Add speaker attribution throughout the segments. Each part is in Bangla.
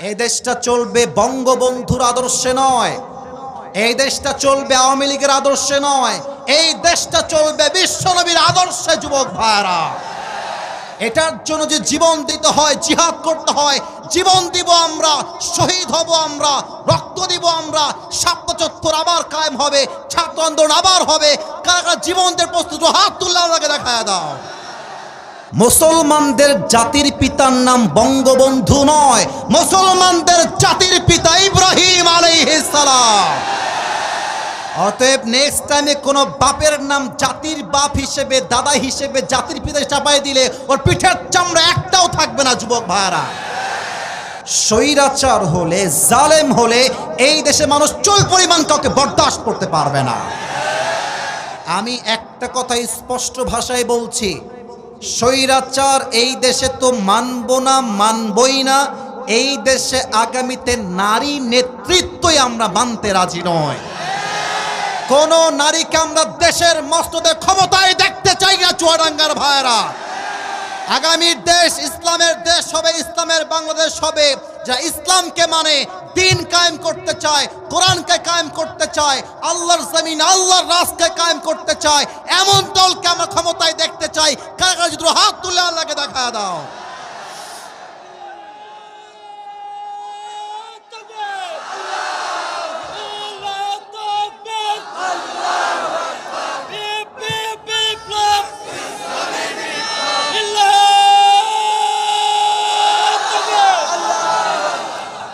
Speaker 1: এই দেশটা চলবে বঙ্গবন্ধুর আদর্শে নয়, এই দেশটা চলবে আওয়ামী লীগের আদর্শে নয়, এই দেশটা চলবে বিশ্বনবীর আদর্শে। যুবক ভাইরা, এটার জন্য যে জীবন দিতে হয়, জিহাদ করতে হয়, জীবন দিব আমরা, শহীদ হব আমরা, রক্ত দিব আমরা। ৭৭ আবার কায়েম হবে, ছাত্র আন্দোলন আবার হবে। কারা জীবন দিয়ে প্রস্তুত, হাত তুললে আমাকে দেখায় দাও। মুসলমানদের জাতির পিতার নাম বঙ্গবন্ধু নয়, মুসলমানদের জাতির পিতা ইব্রাহিম আলাইহিস সালাম। অতএব নেক্সট টাইমে কোনো বাপের নাম জাতির বাপ হিসেবে, দাদা হিসেবে জাতির পিতা চাপাই দিলে ওর পিঠের চামড়া একটাও থাকবে না। যুবক ভাইরা, স্বৈরাচার হলে, জালেম হলে এই দেশে মানুষ চুল পরিমাণ কাউকে বরদাস্ত করতে পারবে না। আমি একটা কথা স্পষ্ট ভাষায় বলছি, স্বৈরাচার এই দেশে তো মানব না, মানবই না। এই দেশে আগামীতে নারী নেতৃত্বই আমরা মানতে রাজি নয়। কোন নারীকে আমরা দেশের মস্তদে ক্ষমতায় দেখতে চাই না। চুয়াডাঙ্গার ভাইরা, আগামীর দেশ ইসলামের দেশ হবে, ইসলামের বাংলাদেশ হবে। যা ইসলামকে মানে, দিন কায়েম করতে চায়, কোরআনকে কায়েম করতে চায়, আল্লাহর জমিন, আল্লাহর রাজকে কায়েম করতে চায়, এমন দলকে আমরা ক্ষমতায় দেখতে চাই। কারা যদি হাত তুলে আল্লাহকে দেখা দাও।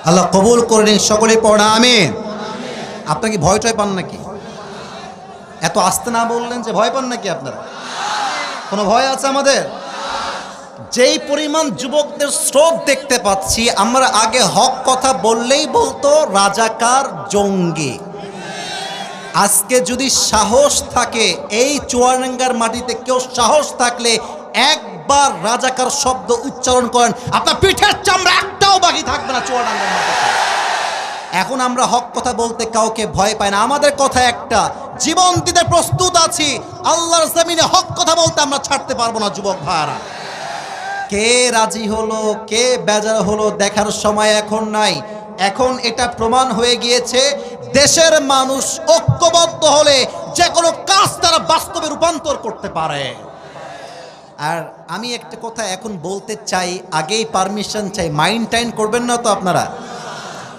Speaker 1: আল্লাহ কবুল করে নিন, সকলে পড়া আমিন। আপনার কি ভয় টয় পান নাকি? এত আস্তে না বললেন যে ভয় পান নাকি আপনারা? কোনো ভয় আছে আমাদের? যেই পরিমাণ যুবকদের স্রোত দেখতে পাচ্ছি, আমরা আগে হক কথা বললেই বলতো রাজাকার, জঙ্গি। আজকে যদি সাহস থাকে, এই চুয়াডাঙ্গার মাটিতে কেউ সাহস থাকলে একবার রাজাকার শব্দ উচ্চারণ করেন, আপনার পিঠের চামড়া একটাও বাকি থাকবে না চুয়াডাঙ্গার মাটিতে। এখন আমরা হক কথা বলতে কাউকে ভয় পাই না। আমাদের কথা একটা, জীবন দিতে প্রস্তুত আছি। আল্লাহর জমিনে হক কথা বলতে আমরা ছাড়তে পারবো না। যুবক ভাইরা, কে রাজি হলো, কে বেজার হলো দেখার সময় এখন নাই। এখন এটা প্রমাণ হয়ে গিয়েছে, দেশের মানুষ ঐক্যবদ্ধ হলে যে কোনো কাজ তারা বাস্তবে রূপান্তর করতে পারে। আর আমি একটা কথা এখন বলতে চাই, আগেই পারমিশন চাই। মাইন্ড টাইন করবেন না তো আপনারা?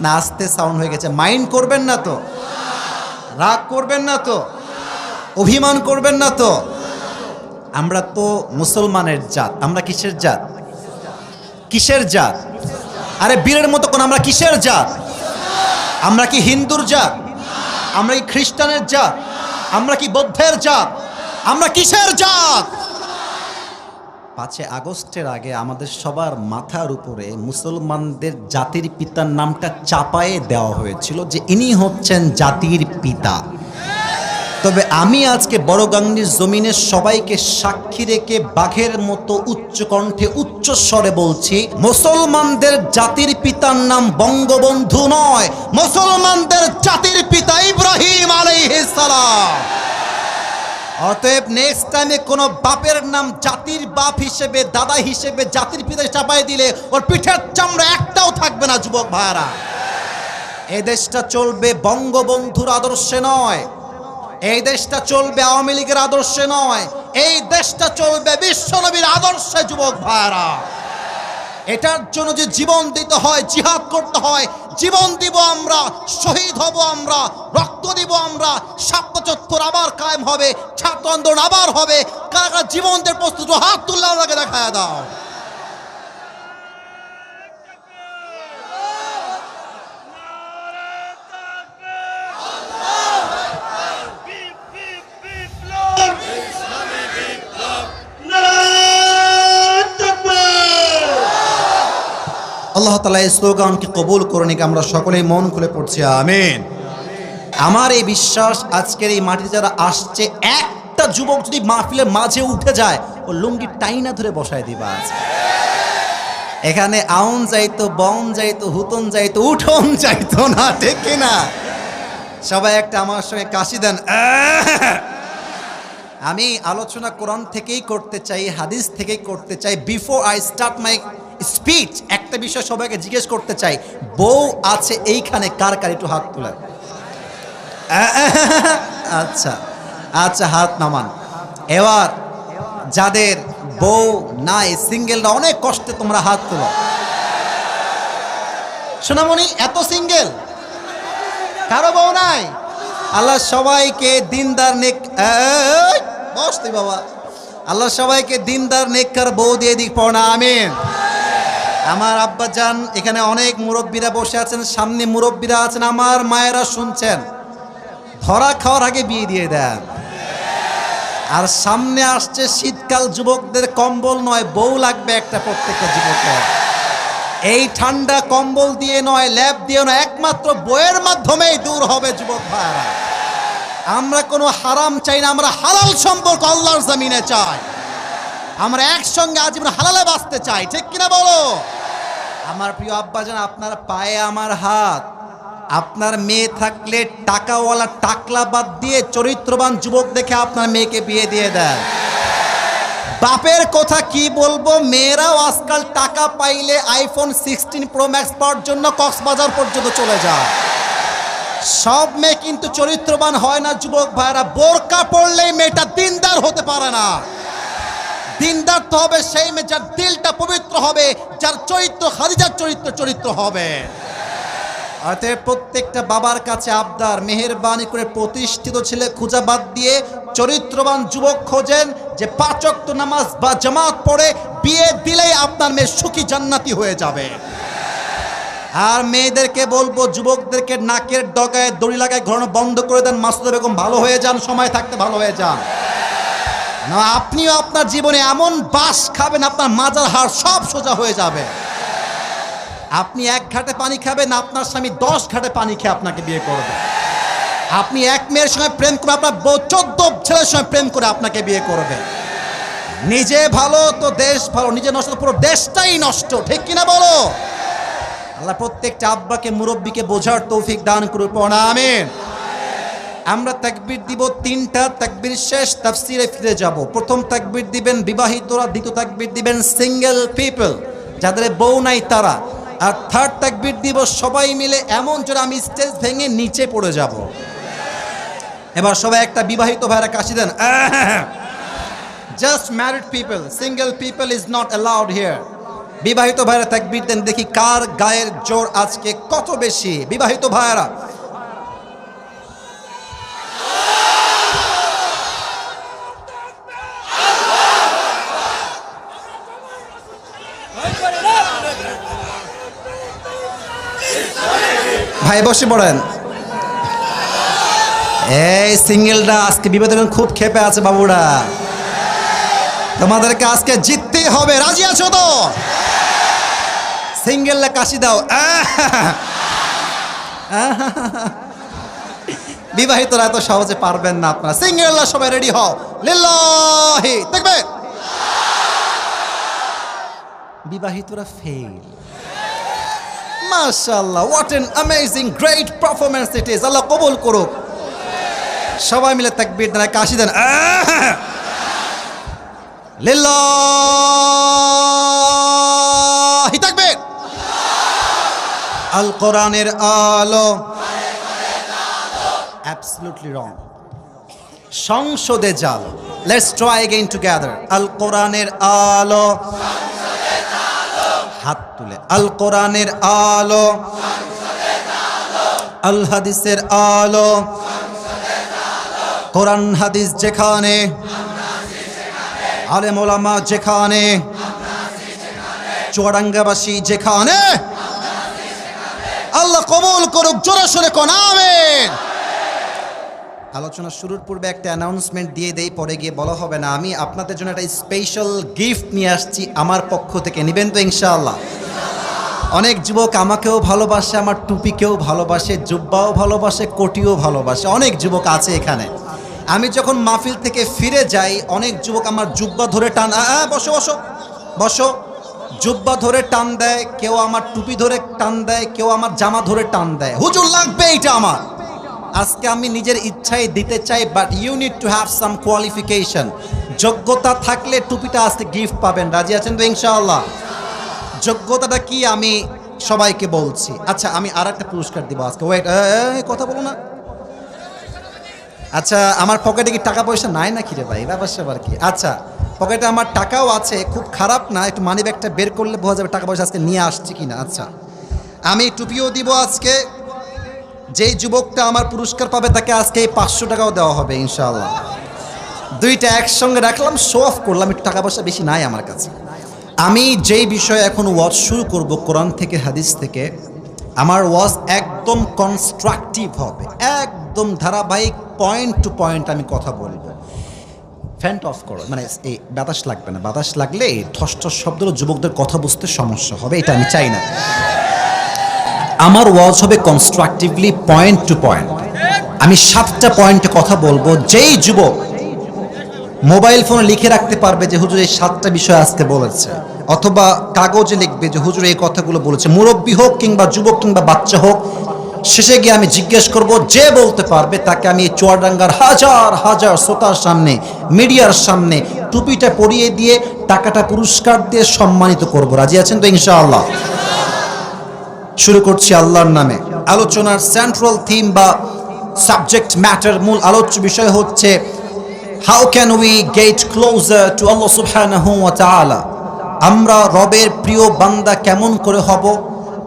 Speaker 1: না, আস্তে সাউন্ড হয়ে গেছে। মাইন্ড করবেন না তো? রাগ করবেন না তো? অভিমান করবেন না তো? আমরা তো মুসলমানের জাত। আমরা কিসের জাত? কিসের জাত? আরে বীরের মতো কোন আমরা কিসের জাত? আমরা কি হিন্দুর জাত? আমরা কি খ্রিস্টানের জাত? আমরা কি বৌদ্ধের জাত? আমরা কিসের জাত? 5 আগস্টের আগে আমাদের সবার মাথার উপরে মুসলমানদের জাতির পিতার নামটা চাপায়ে দেওয়া হয়েছিল যে ইনি হচ্ছেন জাতির পিতা। তবে আমি আজকে বড়গাংনীর জমিনের সবাইকে সাক্ষী রেখে বাঘের মতো উচ্চ কণ্ঠে উচ্চ স্বরে বলছি, মুসলমানদের জাতির পিতার নাম বঙ্গবন্ধু নয়, মুসলমানদের জাতির পিতা ইব্রাহিম আলাইহিস সালাম। অতএব নেক্সট টাইমে কোনো বাপের নাম জাতির বাপ হিসেবে, দাদা হিসেবে জাতির পিতা চাপাই দিলে ওর পিঠের চামড়া একটাও থাকবে না। যুবক ভাইরা, এই দেশটা চলবে বঙ্গবন্ধুর আদর্শে নয়, এই দেশটা চলবে আওয়ামী লীগের আদর্শে নয়, এই দেশটা চলবে বিশ্বনবীর আদর্শে। যুবক ভাইরা, এটার জন্য যে জীবন দিতে হয়, জিহাদ করতে হয়, জীবন দিব আমরা, শহীদ হব আমরা, রক্ত দিব আমরা। ৭৭ আবার কায়েম হবে, ছাত্র আন্দোলন আবার হবে। কারা জীবন দিয়ে প্রস্তুত, হাত তুললে আমাকে দেখায় দাও। আল্লাহ তাআলা এই স্লোগানকে কবুল করে নিক। আমরা সকলেই মন খুলে পড়ছি আমিন। আমার এই বিশ্বাস, আজকের এই মাটিতে যারা আসছে, একটা যুবক যদি মাহফিলের মাঝে উঠে যায়, ও লুঙ্গি টাইনা ধরে বসায় দিবা। এখানে আউন যাইতো, বন যাইতো, হুতন যাইতো, উঠন যাইতো না, ঠিক কিনা? সবাই একটা আমার সঙ্গে কাশি দেন। আমি আলোচনা কোরআন থেকেই করতে চাই, হাদিস থেকেই করতে চাই। Before I start my speech. একটা বিষয় সবাইকে জিজ্ঞেস করতে চাই, বউ আছে এইখানে কার কার একটু হাত তোলেন। আচ্ছা আচ্ছা, হাত নামান। এবার যাদের বউ নাই, সিঙ্গেলরা অনেক কষ্টে তোমরা হাত তোলো। সোনামণি এত সিঙ্গেল, কারো বউ নাই? আল্লাহ সবাইকে দিনদার নেক, বস তুই বাবা, আল্লাহ সবাইকে দিনদার নেককার বউ দিয়ে দিক, পড়না আমিন। আমার আব্বা জান, এখানে অনেক মুরব্বীরা বসে আছেন, সামনে মুরব্বীরা আছেন, আমার মায়েরা শুনছেন, ধরা খাওয়ার আগে বিয়ে দিয়ে দেন। আর সামনে আসছে শীতকাল, যুবকদের কম্বল নয় বউ লাগবে একটা প্রত্যেকটা যুবকের। এই ঠান্ডা কম্বল দিয়ে নয়, ল্যাব দিয়ে নয়, একমাত্র বইয়ের মাধ্যমেই দূর হবে যুবক ভাইরা। আমরা কোনো হারাম চাই না, আমরা হালাল সম্পর্ক আল্লাহর জমিনে চাই। আমরা একসঙ্গে আজীবন হালালে বাঁচতে চাই, ঠিক কিনা বলো? আমার প্রিয় আব্বাজান, আপনার পায়ে আমার হাত। আপনার মেয়ে থাকলে টাকাওয়ালা টাকলা বাদ দিয়ে চরিত্রবান যুবক দেখে আপনার মেয়েকে বিয়ে দিয়ে দেন। বাপের কথা কি বলবো, মেয়েরাও আজকাল টাকা পাইলে আইফোন 16 প্রো ম্যাক্স পাওয়ার জন্য কক্সবাজার পর্যন্ত চলে যায়। সব মেয়ে কিন্তু চরিত্রবান হয় না যুবক ভাইরা। বোরকা পড়লেই মেয়েটা দিনদার হতে পারে না। দিনদার তো হবে সেই মেয়ে যার দিলটা পবিত্র হবে, যার চরিত্র খাদিজার চরিত্র হবে। অতএব প্রত্যেকটা বাবার কাছে আবদার, মেহেরবানি করে প্রতিষ্ঠিত ছেলে খোঁজা বাদ দিয়ে চরিত্রবান যুবক খোঁজেন, যে 5 ওয়াক্ত নামাজ বা জামাত পড়ে বিয়ে দিলেই আপনার মেয়ে সুখী জান্নাতি হয়ে যাবে। আর মেয়েদেরকে বলবো, যুবকদেরকে নাকের ডগায় দড়ি লাগায় ঘোরানো বন্ধ করে দেন। মাসুদা বেগম ভালো হয়ে যান, সময় থাকতে ভালো হয়ে যান। না, আপনিও আপনার জীবনে এমন বাস খাবেন, আপনার মাজার হাড় সব সোজা হয়ে যাবে। আপনি 1 ঘাটে পানি খাবেন, আপনার স্বামী 10 ঘাটে পানি খেয়ে আপনাকে বিয়ে করবে। আপনি এক মেয়ের সঙ্গে প্রেম করে আপনার বউ 14 ছেলের সঙ্গে প্রেম করে আপনাকে বিয়ে করবে। নিজে ভালো তো দেশ ভালো, নিজে নষ্ট তো পুরো দেশটাই নষ্ট, ঠিক কিনা বলো? আল্লাহ প্রত্যেকটা আব্বাকে মুরব্বীকে বোঝার তৌফিক দান করুন, পড়া আমিন। আমরা তাকবীর দিব 3টা, তাকবীর শেষ তাফসিরে ফিরে যাব। প্রথম তাকবীর দিবেন বিবাহিতরা, দ্বিতীয় তাকবীর দিবেন সিঙ্গেল পিপল, যাদের বউ নাই তারা, আর 3rd তাকবীর দিব সবাই মিলে এমন জোরে আমি স্টেজ ভেঙে নিচে পড়ে যাব। এবার সবাই একটা বিবাহিত ভাইরা কাশি দেন। Just married people, single people is not allowed here. বিবাহিত ভাইরা তাকবীর দেন, দেখি কার গায়ের জোর আজকে কত বেশি। বিবাহিত ভাইরা ভাই বসে পড়েন। এই সিঙ্গেলরা আজকে বিবাদে খুব ক্ষেপে আছে বাবুরা, তোমাদেরকে আজকে জিততেই হবে, রাজি আছো তো? সিঙ্গেলরা কাশি দাও। বিবাহিতরা এত সহজে পারবেন না আপনারা। সিঙ্গেলরা সবাই রেডি হও, লিল্লাহি দেখবে। বিবাহিতরা ফেল। মাশাআল্লাহ, what an amazing great performance it is. আল্লাহ কবুল করুক। সবাই মিলে তাকবীর দেন, কাশি দেন। লিল্লাহি তাকবীর। আল কোরআনের আলো। Absolutely wrong. সংসদে জাল। Let's try again together. আল কোরআনের আলো। হাত তুলে। আল কোরআনের আলো, আল হাদিসের আলো। কোরআন হাদিস যেখানে, আলেম ওলামা যেখানে, চুয়াডাঙ্গাবাসী যেখানে, আল্লাহ কবুল করুক। জোরে সোরে কোন আমিন। আলোচনা শুরুর পূর্বে একটা অ্যানাউন্সমেন্ট দিয়ে দেই, পরে গিয়ে বলা হবে না। আমি আপনাদের জন্য একটা স্পেশাল গিফট নিয়ে আসছি আমার পক্ষ থেকে, নেবেন তো ইনশাআল্লাহ? অনেক যুবক আমাকেও ভালোবাসে, আমার টুপিকেও ভালোবাসে, জুব্বাও ভালোবাসে, কোটিও ভালোবাসে। অনেক যুবক আছে এখানে। আমি যখন মাহফিল থেকে ফিরে যাই, অনেক যুবক আমার জুব্বা ধরে টান, বসো বসো বসো, জুব্বা ধরে টান দেয়, কেউ আমার টুপি ধরে টান দেয়, কেউ আমার জামা ধরে টান দেয়, হুজুর লাগবে এইটা আমার। আজকে আমি নিজের ইচ্ছায় দিতে চাই, but you need to have some qualification. যোগ্যতা থাকলে টুপিটা আজকে গিফট পাবেন। রাজি আছেন তো ইনশাআল্লাহ? যোগ্যতাটা কি আমি সবাইকে বলছি। আচ্ছা, আমি আর একটা পুরস্কার দিব আজকে। ওয়েট, কথা বলো না। আচ্ছা, আমার পকেটে কি টাকা পয়সা নাই নাকি রে ভাই? ব্যাপার স্যাপার কি? আচ্ছা, পকেটে আমার টাকাও আছে, খুব খারাপ না, একটু মানি ব্যাগটা বের করলে বোঝা যাবে টাকা পয়সা আজকে নিয়ে আসছি কিনা। আচ্ছা, আমি টুপিও দিব আজকে। যেই যুবকটা আমার পুরস্কার পাবে তাকে আজকে এই 500 টাকাও দেওয়া হবে ইনশাআল্লাহ। দুইটা একসঙ্গে রাখলাম, শো অফ করলাম, একটু টাকা পয়সা বেশি নাই আমার কাছে। আমি যেই বিষয়ে এখন ওয়াজ শুরু করব কোরআন থেকে হাদিস থেকে, আমার ওয়াজ একদম কনস্ট্রাকটিভ হবে, একদম ধারাবাহিক, পয়েন্ট টু পয়েন্ট আমি কথা বলবো। ফ্যানটা অফ করো, মানে এই বাতাস লাগবে না, বাতাস লাগলে এই ঠস ঠস শব্দগুলো যুবকদের কথা বুঝতে সমস্যা হবে, এটা আমি চাই না। আমার ওয়াজ হবে কনস্ট্রাকটিভলি, পয়েন্ট টু পয়েন্ট। আমি 7টা পয়েন্টে কথা বলবো। যেই যুবক মোবাইল ফোনে লিখে রাখতে পারবে যে হুজুর এই 7টা বিষয় আজকে বলেছে, অথবা কাগজে লিখবে যে হুজুর এই কথাগুলো বলেছে, মুরব্বী হোক কিংবা যুবক কিংবা বাচ্চা হোক, শেষে গিয়ে আমি জিজ্ঞেস করব, যে বলতে পারবে তাকে আমি চুয়াডাঙ্গার হাজার হাজার শ্রোতার সামনে, মিডিয়ার সামনে টুপিটা পরিয়ে দিয়ে টাকাটা পুরস্কার দিয়ে সম্মানিত করব। রাজি আছেন তো ইনশাআল্লাহ? শুরু করছি আল্লাহর নামে। আলোচনার সেন্ট্রাল থিম বা সাবজেক্ট ম্যাটার, মূল আলোচ্য বিষয় হচ্ছে how can we get closer to আল্লাহ সুবহানাহু ওয়া তাআলা। আমরা রবের প্রিয় বান্দা কেমন করে হব,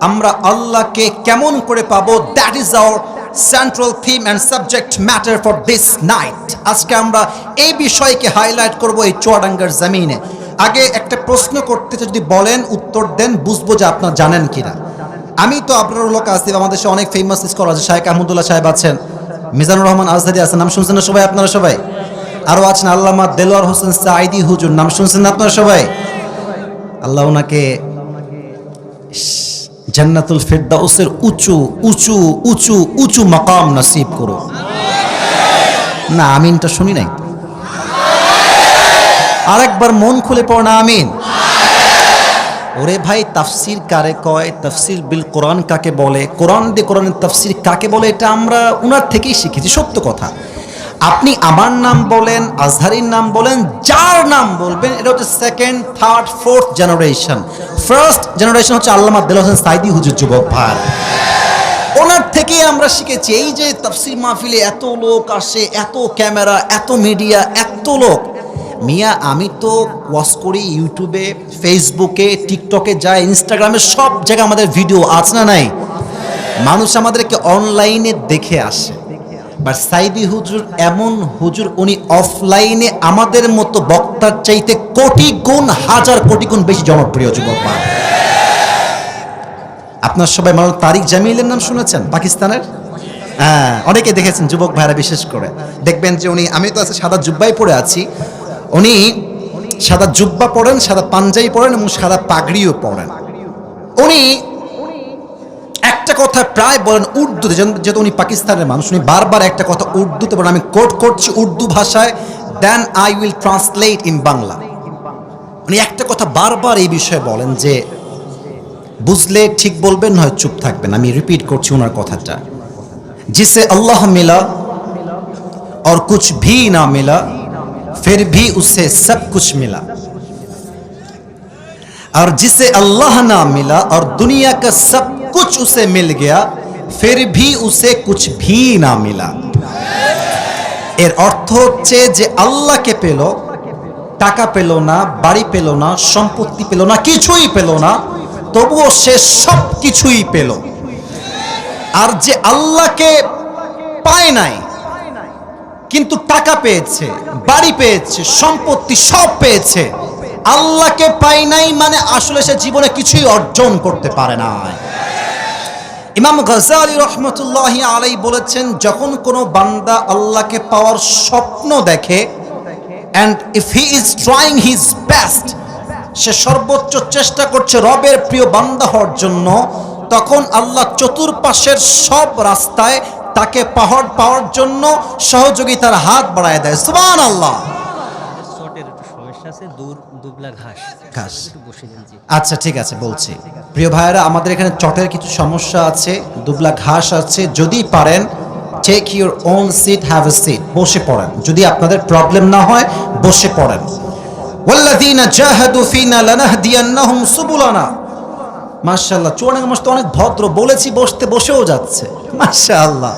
Speaker 1: আমরা আল্লাহকে কেমন করে পাবো, that is our central theme and subject matter for this night. আজকে আমরা এই বিষয়কে হাইলাইট করব এই চুয়াডাঙ্গার জমিনে। আগে একটা প্রশ্ন করতে যদি বলেন, উত্তর দেন, বুঝবো যে আপনারা জানেন কিনা। আমি তো আপনার লোক আসছি, আমাদের দেশে অনেক ফেমাস স্কলার আছে, শায়েখ আহমদুল্লাহ সাহেব আছেন, মিজানুর রহমান আজহারি আছেন, নাম শুনছেন না সবাই? আপনারা সবাই আরও আছেন, আল্লামা দেলোয়ার হোসেন সাঈদী হুজুর, নাম শুনছেন না আপনারা সবাই? আল্লাহ ওনাকে জান্নাতুল ফেরদাউসের উঁচু উঁচু উঁচু উঁচু মাকাম নসিব করো। না, আমিনটা শুনি নাই, আরেকবার মন খুলে পড়ো না আমিন। ওরে ভাই, তাফসির কারে কয়, তাফসির বিল কোরআন কাকে বলে, কোরআন দিয়ে কোরআনের তাফসির কাকে বলে, এটা আমরা উনার থেকেই শিখেছি। সত্য কথা, আপনি আমার নাম বলেন, আজহারির নাম বলেন, যার নাম বলবেন, এটা হচ্ছে second, third, fourth generation. First generation হচ্ছে আল্লামা দেলোয়ার হোসেন সাঈদী হুজুর, যুবক ভাই, ওনার থেকেই আমরা শিখেছি। এই যে তাফসির মাহফিলে এত লোক আসে, এত ক্যামেরা, এত মিডিয়া, এত লোক, মিয়া আমি তো ওয়াচ করি ইউটিউবে, ফেসবুকে, টিকটকে যাই, ইনস্টাগ্রামে, সব জায়গায় আমাদের ভিডিও আছে না নাই? মানুষ আমাদেরকে অনলাইনে দেখে আসে। বাট সাঈদী হুজুর এমন হুজুর, উনি অফলাইনে আমাদের মতো বক্তার চাইতে কোটি গুণ, হাজার কোটি গুণ বেশি জনপ্রিয়। যুবক ভাই, আপনার সবাই মাওলানা তারিক জামিলের নাম শুনেছেন, পাকিস্তানের? হ্যাঁ, অনেকে দেখেছেন, যুবক ভাইরা বিশেষ করে দেখবেন যে উনি, আমি তো আছে সাদা জুব্বাই পরে আছি, উনি সাদা জুব্বা পরেন, সাদা পাঞ্জাবি পরেন এবং সাদা পাগড়িও পরেন। উনি একটা কথা প্রায় বলেন উর্দুতে, যেহেতু উনি পাকিস্তানের মানুষ, উনি বারবার একটা কথা উর্দুতে বলেন। আমি কোট করছি উর্দু ভাষায়, then I will translate in Bangla. উনি একটা কথা বারবার এই বিষয়ে বলেন যে বুঝলে ঠিক বলবেন, নয় চুপ থাকবেন। আমি রিপিট করছি ওনার কথাটা, जिसे अल्लाह मिला और कुछ भी ना मिला फिर भी उसे सब कुछ मिला, और जिसे अल्लाह ना मिला और दुनिया का सब कुछ उसे मिल गया फिर भी उसे कुछ भी ना मिला। এর অর্থ হচ্ছে যে আল্লাহকে পেল, টাকা পেল না, বাড়ি পেল না, সম্পত্তি পেল না, কিছুই পেল না, তবুও সে সব কিছুই পেল। আর যে আল্লাহকে পায় নাই কিন্তু টাকা পেয়েছে, বাড়ি পেয়েছে, সম্পত্তি সব পেয়েছে, আল্লাহকে পায় নাই মানে আসলে সে জীবনে কিছুই অর্জন করতে পারে না। ইমাম গজালি রহমতুল্লাহি আলাইহি বলেছেন, যখন কোনো বান্দা আল্লাহকে পাওয়ার স্বপ্ন দেখে, and if he is trying his best, সে সর্বোচ্চ চেষ্টা করছে রবের প্রিয় বান্দা হওয়ার জন্য, তখন আল্লাহ চতুর্পাশের সব রাস্তায় তাকে পাহাড় পাওয়ার জন্য সহযোগিতার হাত বাড়ায় দেয়। সুবহানাল্লাহ। আচ্ছা ঠিক আছে, বলছি প্রিয় ভাইয়েরা, আমাদের এখানে চটের কিছু সমস্যা আছে, দুবলা ঘাস আছে, যদি পারেন take your own seat, have a seat, বসে পড়েন, যদি আপনাদের প্রবলেম না হয় বসে পড়েন। ওয়াল্লাযীনা জাহাদু ফীনা লানাহদিয়ান্নাহুম সুবুলানা মাশাআল্লাহ, চুয়াডাঙ্গা মসজিদ অনেক ভদ্র, বলেছি বসতে বসেও যাচ্ছে। মাশাআল্লাহ,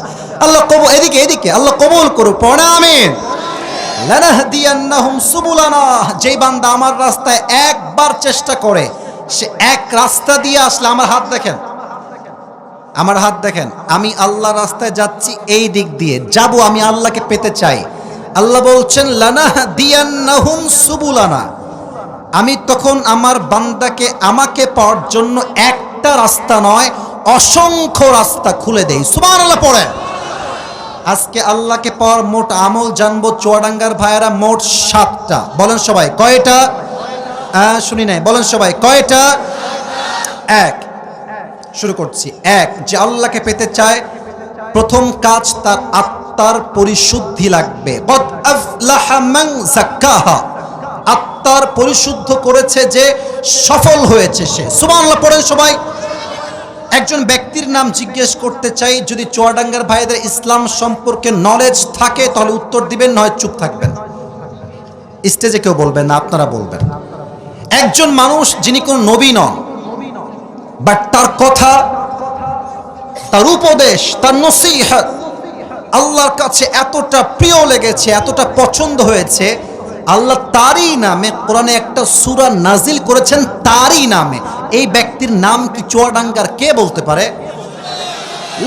Speaker 1: আল্লাহ কবুল, এদিকে এদিকে, আল্লাহ কবুল করুক, পড়ে আমিন। লানাহদিয়ান্নাহুম সুবুলানা, যেই বান্দা আমার রাস্তায় একবার চেষ্টা করে, সে এক রাস্তা দিয়ে আসলে, আমার হাত দেখেন, আমার হাত দেখেন, আমি আল্লাহ রাস্তায় যাচ্ছি, এই দিক দিয়ে যাব, আমি আল্লাহকে পেতে চাই। আল্লাহ বলছেন লানাহদিয়ান্নাহুম সুবুলানা, আমি তখন আমার বান্দাকে আমাকে পাওয়ার জন্য একটা রাস্তা নয়, অসংখ্য রাস্তা খুলে দেই। সুবহানাল্লাহ পড়ে। আজকে আল্লাহকে পাওয়ার মোট আমল জানবো চুয়াডাঙ্গার ভাইয়েরা, মোট 7টা। বলেন সবাই কয়টা? শুনি নাই, বলেন সবাই কয়টা? এক। শুরু করছি। এক, যে আল্লাহকে পেতে চায়, প্রথম কাজ তার আত্মার পরিশুদ্ধি লাগবে। কদ আফলাহা মান যাক্কাহা, আত্মার পরিশুদ্ধ করেছে যে সফল হয়েছে সে। সুবহানাল্লাহ পড়েন সবাই। একজন ব্যক্তির নাম জিজ্ঞেস করতে চাই, যদি চুয়াডাঙ্গার ভাইদের ইসলাম সম্পর্কে নলেজ থাকে তাহলে উত্তর দিবেন, নয় চুপ থাকবেন। স্টেজে কেউ বলবেন না, আপনারা বলবেন। একজন মানুষ যিনি কোন নবী নন, বাট তার কথা, তার উপদেশ, তার নসিহত আল্লাহর কাছে এতটা প্রিয় লেগেছে, এতটা পছন্দ হয়েছে, আল্লাহ তারই নামে কোরআনে একটা সূরা নাজিল করেছেন, তারই নামে। এই ব্যক্তির নাম কি চুয়াডাঙ্গার কে বলতে পারে?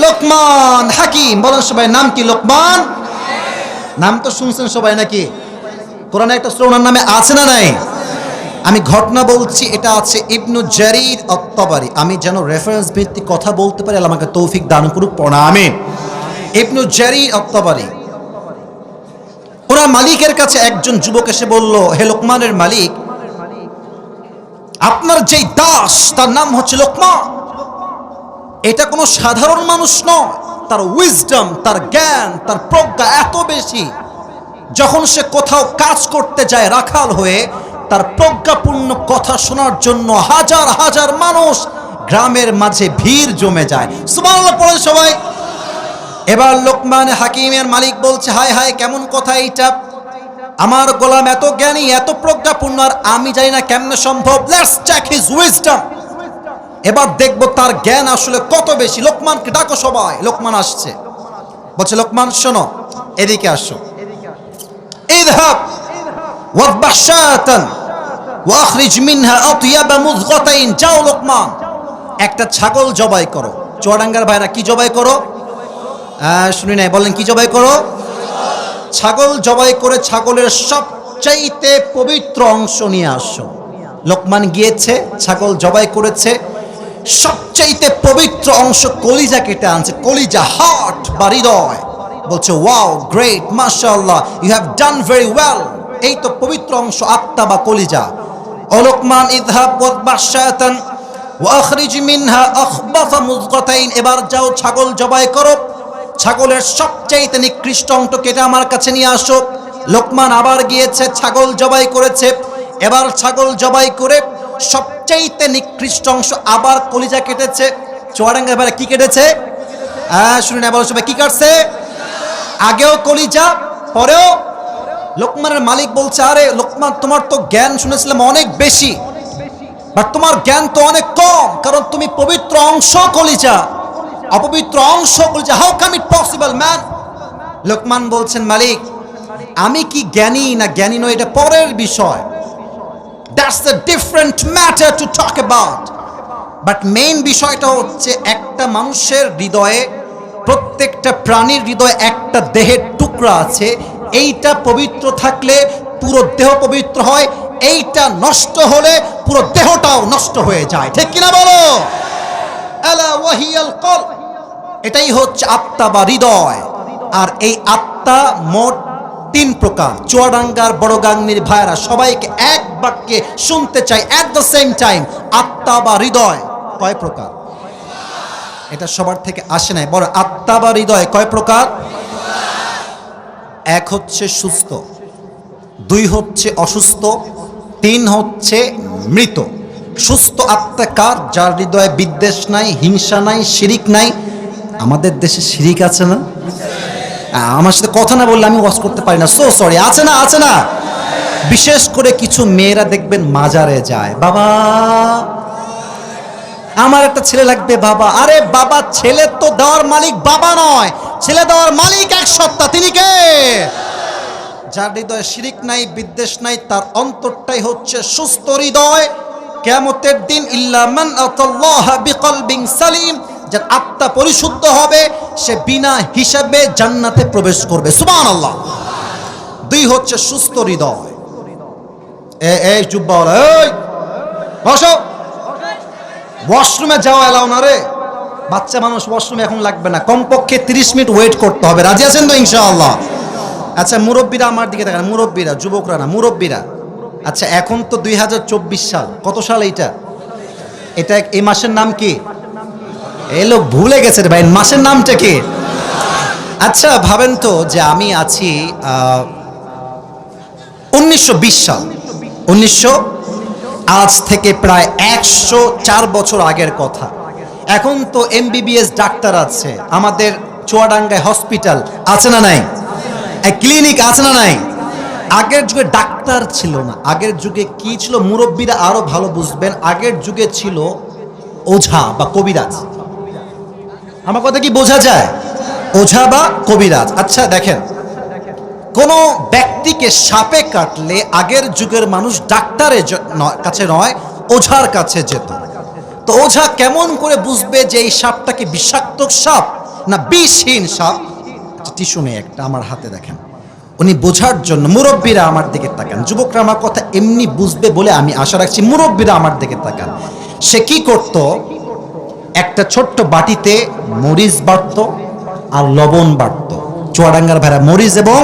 Speaker 1: লোকমান হাকিম। বলেন সবাই, নাম কি? লোকমান। নাম তো শুনছেন সবাই নাকি? কোরআনে একটা সূরা ওনার নামে আছে না নাই? আমি ঘটনা বলছি, এটা আছে ইবনু জারির আত-তাবারি। আমি যেন রেফারেন্স ভিত্তিক কথা বলতে পারি, আল্লাহ আমাকে তৌফিক দান করুক, পড়া আমিন। ইবনু জারির আত-তাবারি, ওনার মালিকের কাছে একজন যুবক এসে বলল, হে লোকমানের মালিক, আপনার যেই দাস তার নাম হচ্ছে লোকমান, এটা কোনো সাধারণ মানুষ নয়। তার উইজডম, তার জ্ঞান, তার প্রজ্ঞা এত বেশি, যখন সে কোথাও কাজ করতে যায় রাখাল হয়ে, তার প্রজ্ঞাপূর্ণ কথা শোনার জন্য হাজার হাজার মানুষ গ্রামের মাঝে ভিড় জমে যায়। সুবহানাল্লাহ পড়েন সবাই। এবার লোকমান হাকিমের মালিক বলছে, হায় হায়, কেমন কথা এইটা, আমার গোলাম এত জ্ঞানী, এত প্রজ্ঞাপূর্ণ, আর আমি জানি না কেমনে সম্ভব। লেটস চেক হিজ উইজডম, এবার দেখবো তার জ্ঞান আসলে কত বেশি। লোকমানকে ডাকো সবাই। লোকমান আসছে, বলছে, লোকমান শোনো, এদিকে আসো। ইযহাব ওয়াযবাহ শাতান ওয়াখরিজ মিনহা আতয়াবা মুযগাতাইন, যাও লোকমান, একটা ছাগল জবাই করো। চুয়াডাঙ্গার ভাইরা, কি জবাই করো? শুনি নাই, বলেন কি জবাই করো? ছাগল জবাই করে ছাগলের সবচাইতে পবিত্র অংশ নিয়ে আসো। লোকমান গিয়েছে, ছাগল জবাই করেছে, সবচাইতে পবিত্র অংশ কলিজা কেটে আনছে, কলিজা, হার্ট বা হৃদয়। বলছে, ওয়াও, গ্রেট, মাশাআল্লাহ, you have done very well, এই তো পবিত্র অংশ, আত্মা বা কলিজা। ও লোকমান, ইযহাব ওয়াযবাহ শাতান ওয়াখরিজ মিনহা আখবাথা মুযগাতাইন, এবার যাও ছাগল জবাই করো, ছাগলের সবচাইতে নিকৃষ্ট অংশ কেটে আমার কাছে নিয়ে আসো। লোকমান আবার গিয়েছে, ছাগল জবাই করেছে, এবার ছাগল জবাই করে সবচাইতে নিকৃষ্ট অংশ, আবার কলিজা কেটেছে। চুয়াডাঙ্গার ভাইরা কি কেটেছে? শুনি না, বলো সবাই, কি কাটছে? আগেও কলিজা, পরেও। লোকমানের মালিক বলছে, আরে লোকমান, তোমার তো জ্ঞান শুনেছিলাম অনেক বেশি, বাট তোমার জ্ঞান তো অনেক কম, কারণ তুমি পবিত্র অংশ কলিজা, অপবিত্র অংশ কলিজা, how come it possible man? Luqman বলছেন, মালিক, আমি কি জ্ঞানী না জ্ঞানী নয় এটা পরের বিষয়, that's a different matter to talk about, but main বিষয়টা হচ্ছে, একটা মানুষের হৃদয়ে, প্রত্যেকটা প্রাণীর হৃদয়ে একটা দেহের টুকরা আছে, এইটা পবিত্র থাকলে পুরো দেহ পবিত্র হয়, এইটা নষ্ট হলে পুরো দেহটাও নষ্ট হয়ে যায়, ঠিক কিনা বলো? আলা ওয়াহিয়াল কলব, এটাই হচ্ছে আত্মা বা হৃদয়। আর এই আত্মা মোট 3 প্রকার। চুয়াডাঙ্গার বড় গাংনির ভাইরা, সবাইকে এক বাক্যে শুনতে চাই এট দ্য সেম টাইম, আত্মা বা হৃদয় কয় প্রকার? এটা সবার থেকে আসে নাই, বড় আত্মা বা হৃদয় কয় প্রকার? 1 হচ্ছে সুস্থ, 2 হচ্ছে অসুস্থ, 3 হচ্ছে মৃত। সুস্থ আত্মা কার? যার হৃদয়ে বিদ্বেষ নাই, হিংসা নাই, শিরিক নাই। আমাদের দেশে শিরিক আছে না? আমার সাথে কথা না বললে আমি ওয়াজ করতে পারি না, সো সরি। আছে না? আছে না? বিশেষ করে কিছু মেয়েরা দেখবেন মাজারে যায়, বাবা আমার একটা ছেলে লাগবে বাবা। আরে বাবা, ছেলে তো দেওয়ার মালিক বাবা নয়, ছেলে দেওয়ার মালিক এক সত্তা, তিনি কে? যার হৃদয়ে শিরিক নাই, বিদ্বেষ নাই, তার অন্তরটাই হচ্ছে সুস্থ হৃদয়। কিয়ামতের দিন ইল্লা মান আতাল্লাহ বিকলবিন সালিম, যার আত্মা পরিশুদ্ধ হবে সে বিনা হিসাবে জান্নাতে প্রবেশ করবে। সুবহানাল্লাহ। দুই হচ্ছে সুস্থ হৃদয়। এই জুব্বাওয়ালা, এই বসো। ওয়াশরুমে যাওয়া এলাও না রে, বাচ্চা মানুষ, ওয়াশরুমে এখন লাগবে না, কমপক্ষে 30 মিনিট ওয়েট করতে হবে। রাজি আছেন তো ইনশাআল্লাহ? আচ্ছা, মুরব্বীরা আমার দিকে দেখেন, মুরব্বীরা, যুবকরা না, মুরব্বীরা। আচ্ছা, এখন তো 2024 সাল, কত সাল এইটা? এটা এই মাসের নাম কি? এই লোক ভুলে গেছে রে ভাই, মাসের নামটা কি? আচ্ছা ভাবেন তো যে আমি আছি 1920 সাল, 1900, আজ থেকে প্রায় 104 বছর আগের কথা। এখন তো MBBS ডাক্তার আছে, আমাদের চুয়াডাঙ্গায় হসপিটাল আছে না নাই? ক্লিনিক আছে না নাই? আগের যুগে ডাক্তার ছিল না, আগের যুগে কি ছিল? মুরব্বীরা আরো ভালো বুঝবেন। আগের যুগে ছিল ওঝা বা কবিরাজ। আমার কথা কি বোঝা যায়? ওঝা বা কবিরাজ। আচ্ছা দেখেন, কোন ব্যক্তিকে সাপে কাটলে আগের যুগের মানুষ ডাক্তারের কাছে নয়, ওঝার কাছে যেত। তো ওঝা কেমন করে বুঝবে যে এই সাপটা কি বিষাক্ত সাপ না বিষহীন সাপ? টিস্যু নেই একটা আমার হাতে, দেখেন। উনি বোঝার জন্য, মুরব্বীরা আমার দিকে তাকান, যুবকরা আমার কথা এমনি বুঝবে বলে আমি আশা রাখছি, মুরব্বীরা আমার দিকে তাকান। সে কি করত? একটা ছোট্ট বাটিতে মরিচ বাটত আর লবণ বাটত। চুয়াডাঙ্গার ভাইরা মরিচ এবং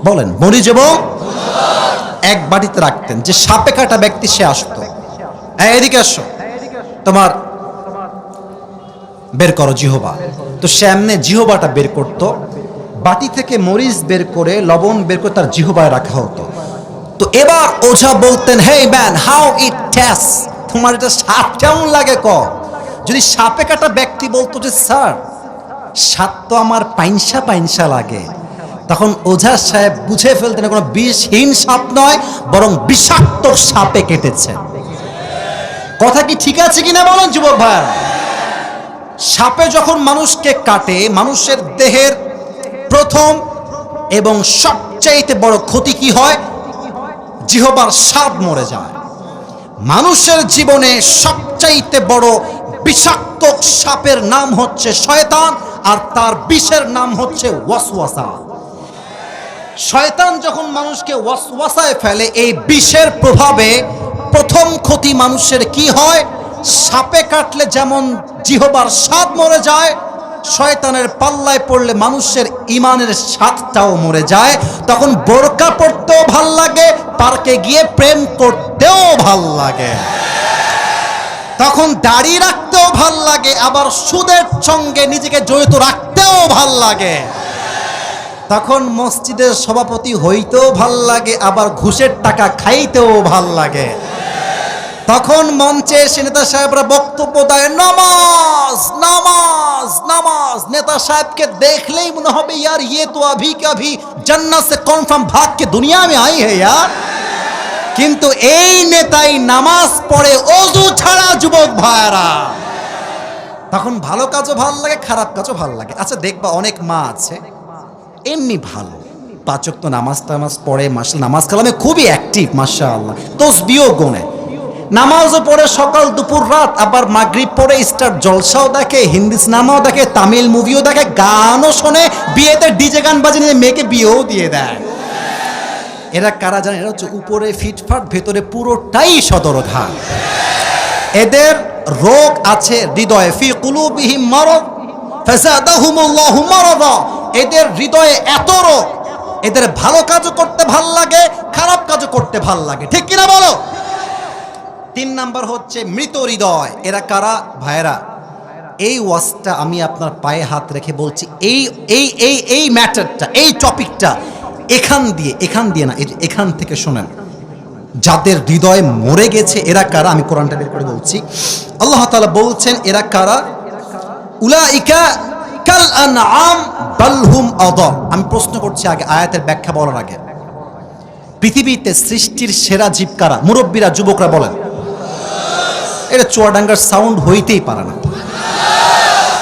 Speaker 1: বলেন, মরিচ এবং এক বাটিতে রাখতেন। যে সাপে কাটা ব্যক্তি সে আসতো, এদিকে আসো, তোমার বের করো জিহবা। তো সে এমনি জিহবাটা বের করতো, বাটি থেকে মরিচ বের করে লবণ বের করে তার জিহবায় রাখা হতো। তো এবার ওঝা বলতেন, hey man, how it test, তোমার এটা সাপ কেমন লাগে ক? যদি সাপে কাটা ব্যক্তি বলতো যে স্যার সাপ তো আমার পাইনসা পাইনসা লাগে, তখন ওঝা সাহেব বুঝে ফেলতেন কোনো বিষহীন সাপ নয়, বরং বিষাক্ত সাপে কেটেছে। কথা কি ঠিক আছে কিনা বলেন যুবক ভাই? সাপে যখন মানুষকে কাটে, মানুষের দেহের প্রথম এবং সবচাইতে বড় ক্ষতি কি হয়? জিহবার স্বাদ মরে যায়। মানুষের জীবনে সবচাইতে বড় বিষাক্ত সাপের নাম হচ্ছে শয়তান, আর তার বিষের নাম হচ্ছে ওয়াসওয়াসা। শয়তান যখন মানুষকে ওয়াসওয়াসায় ফেলে, এই বিষের প্রভাবে প্রথম ক্ষতি মানুষের কি হয়? সাপে কাটলে যেমন জিহবার স্বাদ মরে যায়, শয়তানের পাল্লায় পড়লে মানুষের ইমানের স্বাদটাও মরে যায়। তখন বোরকা পড়তেও ভাল লাগে, পার্কে গিয়ে প্রেম করতেও ভাল লাগে, তখন দাড়ি রাখতেও ভাল লাগে, আবার সুদের সঙ্গে নিজেকে জড়িত রাখতেও ভাল লাগে, তখন মসজিদের সভাপতি হইতেও ভাল লাগে, আবার ঘুষের টাকা খাইতেও ভাল লাগে। তখন মঞ্চে এসে নেতা সাহেবরা বক্তব্য দেয়, নামাজ নামাজ নামাজ। নেতা সাহেবকে দেখলেই মনে হবে ইয়ার ইয়ে তো আভি কে আভি জান্নাত সে কনফার্ম ভাগ কে দুনিয়া মে আই হে ইয়ার। কিন্তু এই নেতাই নামাজ পড়ে ওযু ছাড়া, যুবক ভাইরা। তখন ভালো কাজও ভাল লাগে, খারাপ কাজও ভাল লাগে। আচ্ছা দেখবা অনেক মা আছে এমনি ভালো, 5 ওয়াক্ত নামাজ টামাজ পড়ে, মাশাআল্লাহ নামাজ কালামে খুবই অ্যাক্টিভ, মাশাআল্লাহ, তাসবিহও গোনে, নামাজও পড়ে সকাল দুপুর রাত, আবার মাগরিব পড়ে স্টার জলসাও দেখে, হিন্দি সিনেমাও দেখে, তামিল মুভিও দেখে, গানও শোনে, বিয়েতে ডিজে গান বাজিয়ে মেয়েকে বিয়েও দিয়ে দেয়। এরা কারা জানেন? এরা হচ্ছে উপরে ফিটফাট, ভেতরে পুরোটাই সদরঘাট। এদের রোগ আছে হৃদয়ে, ফি কুলুবিহিম মারাদ ফাযাদাহুমুল্লাহু মারাদা। এদের হৃদয়ে এত রোগ, এদের ভালো কাজও করতে ভাল লাগে, খারাপ কাজও করতে ভাল লাগে, ঠিক কিনা বলো? 3 নাম্বার হচ্ছে মৃত হৃদয়। এরা কারা ভাইরা? এই ওয়াজটা আমি আপনার পায়ে হাত রেখে বলছি, এই এই এই এই ম্যাটারটা, এই টপিকটা এখান দিয়ে না, এখান থেকে শোনেন। যাদের হৃদয় মরে গেছে এরা কারা? আমি কোরআনটা বের করে বলছি। আল্লাহ তাআলা বলছেন এরা কারা? উলাইকা কাল আনআম বাল হুম আযাল। আমি প্রশ্ন করছি আগে আয়াতের ব্যাখ্যা বলার আগে, পৃথিবীতে সৃষ্টির সেরা জীব কারা? মুরব্বীরা, যুবকরা বলেন। এটা চুয়াডাঙ্গার সাউন্ড হইতেই পারে না।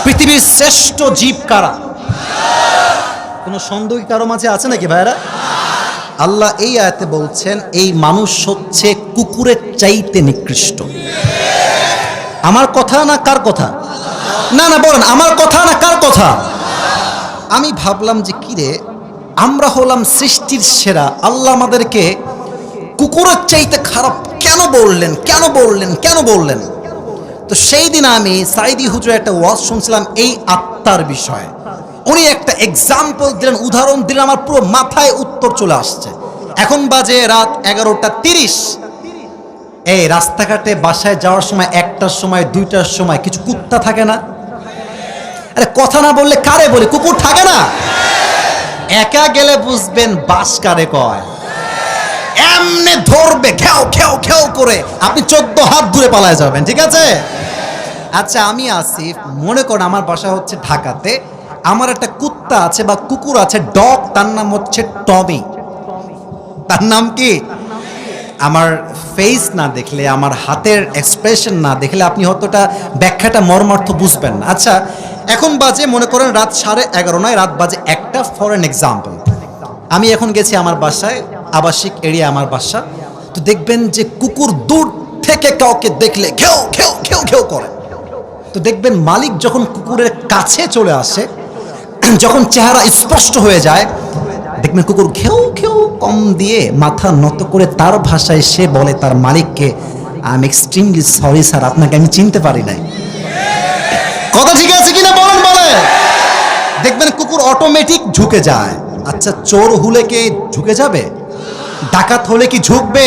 Speaker 1: পৃথিবীর শ্রেষ্ঠ জীব কারা? কোনো সন্দেহ কি কারো মাঝে আছে নাকি ভাইরা? আল্লাহ এই আয়াতে বলছেন এই মানুষ হচ্ছে কুকুরের চাইতে নিকৃষ্ট। আমার কথা না কার কথা? না না বলেন আমার কথা না কার কথা? আমি ভাবলাম যে কিরে, আমরা হলাম সৃষ্টির সেরা, আল্লাহ আমাদেরকে কুকুরের চাইতে খারাপ কেন বললেন, কেন বললেন, কেন বললেন? তো সেই দিন আমি সাইদি হুজুর একটা ওয়াজ শুনছিলাম এই আত্মার বিষয়ে। উনি একটা এক্সাম্পল দিলেন, উদাহরণ দিলেন, আমার পুরো মাথায় উত্তর চলে আসছে। এখন বাজে রাত 11:30। এই রাস্তাঘাটে বাসায় যাওয়ার সময় 1টার সময় 2টার সময় কিছু কুত্তা থাকে না? আরে কথা না বললে কারে বলি? কুকুর থাকে না? একা গেলে বুঝবেন বাস কারে কয়। এমনে ধরবে খেও খেও খেও করে, আপনি 14 হাত দূরে পালায় যাবেন। ঠিক আছে? আচ্ছা আমি আসিফ, মনে করেন আমার বাসা হচ্ছে ঢাকাতে, আমার একটা কুত্তা আছে বা কুকুর আছে, ডগ, তার নাম হচ্ছে টমি। তার নাম কি? আমার ফেস না দেখলে, আমার হাতের এক্সপ্রেশন না দেখলে আপনি হয়তোটা ব্যাখ্যাটা মর্মার্থ বুঝবেন না। আচ্ছা এখন বাজে মনে করেন রাত 11:30 নয়, রাত বাজে 1টা। ফর এন এক্সাম্পল, আমি এখন গেছি আমার বাসায়, আবাসিক এরিয়া আমার বাসা। তো দেখবেন যে কুকুর দূর থেকে কাউকে দেখলে ঘেউ ঘেউ ঘেউ ঘেউ করে। তো দেখবেন মালিক যখন কুকুরের কাছে চলে আসে, যখন চেহারা স্পষ্ট হয়ে যায়, দেখবেন কুকুর ঘেউ ঘেউ কম দিয়ে মাথা নত করে তার ভাষায় সে বলে তার মালিককে, I am extremely sorry sir, আপনাকে আমি চিনতে পারি নাই। কথা ঠিক আছে কিনা বলেন বলে? দেখবেন কুকুর অটোমেটিক ঝুঁকে যায়। আচ্ছা চোর হলে কি ঝুঁকে যাবে? ডাকাত হলে কি ঝুঁকবে?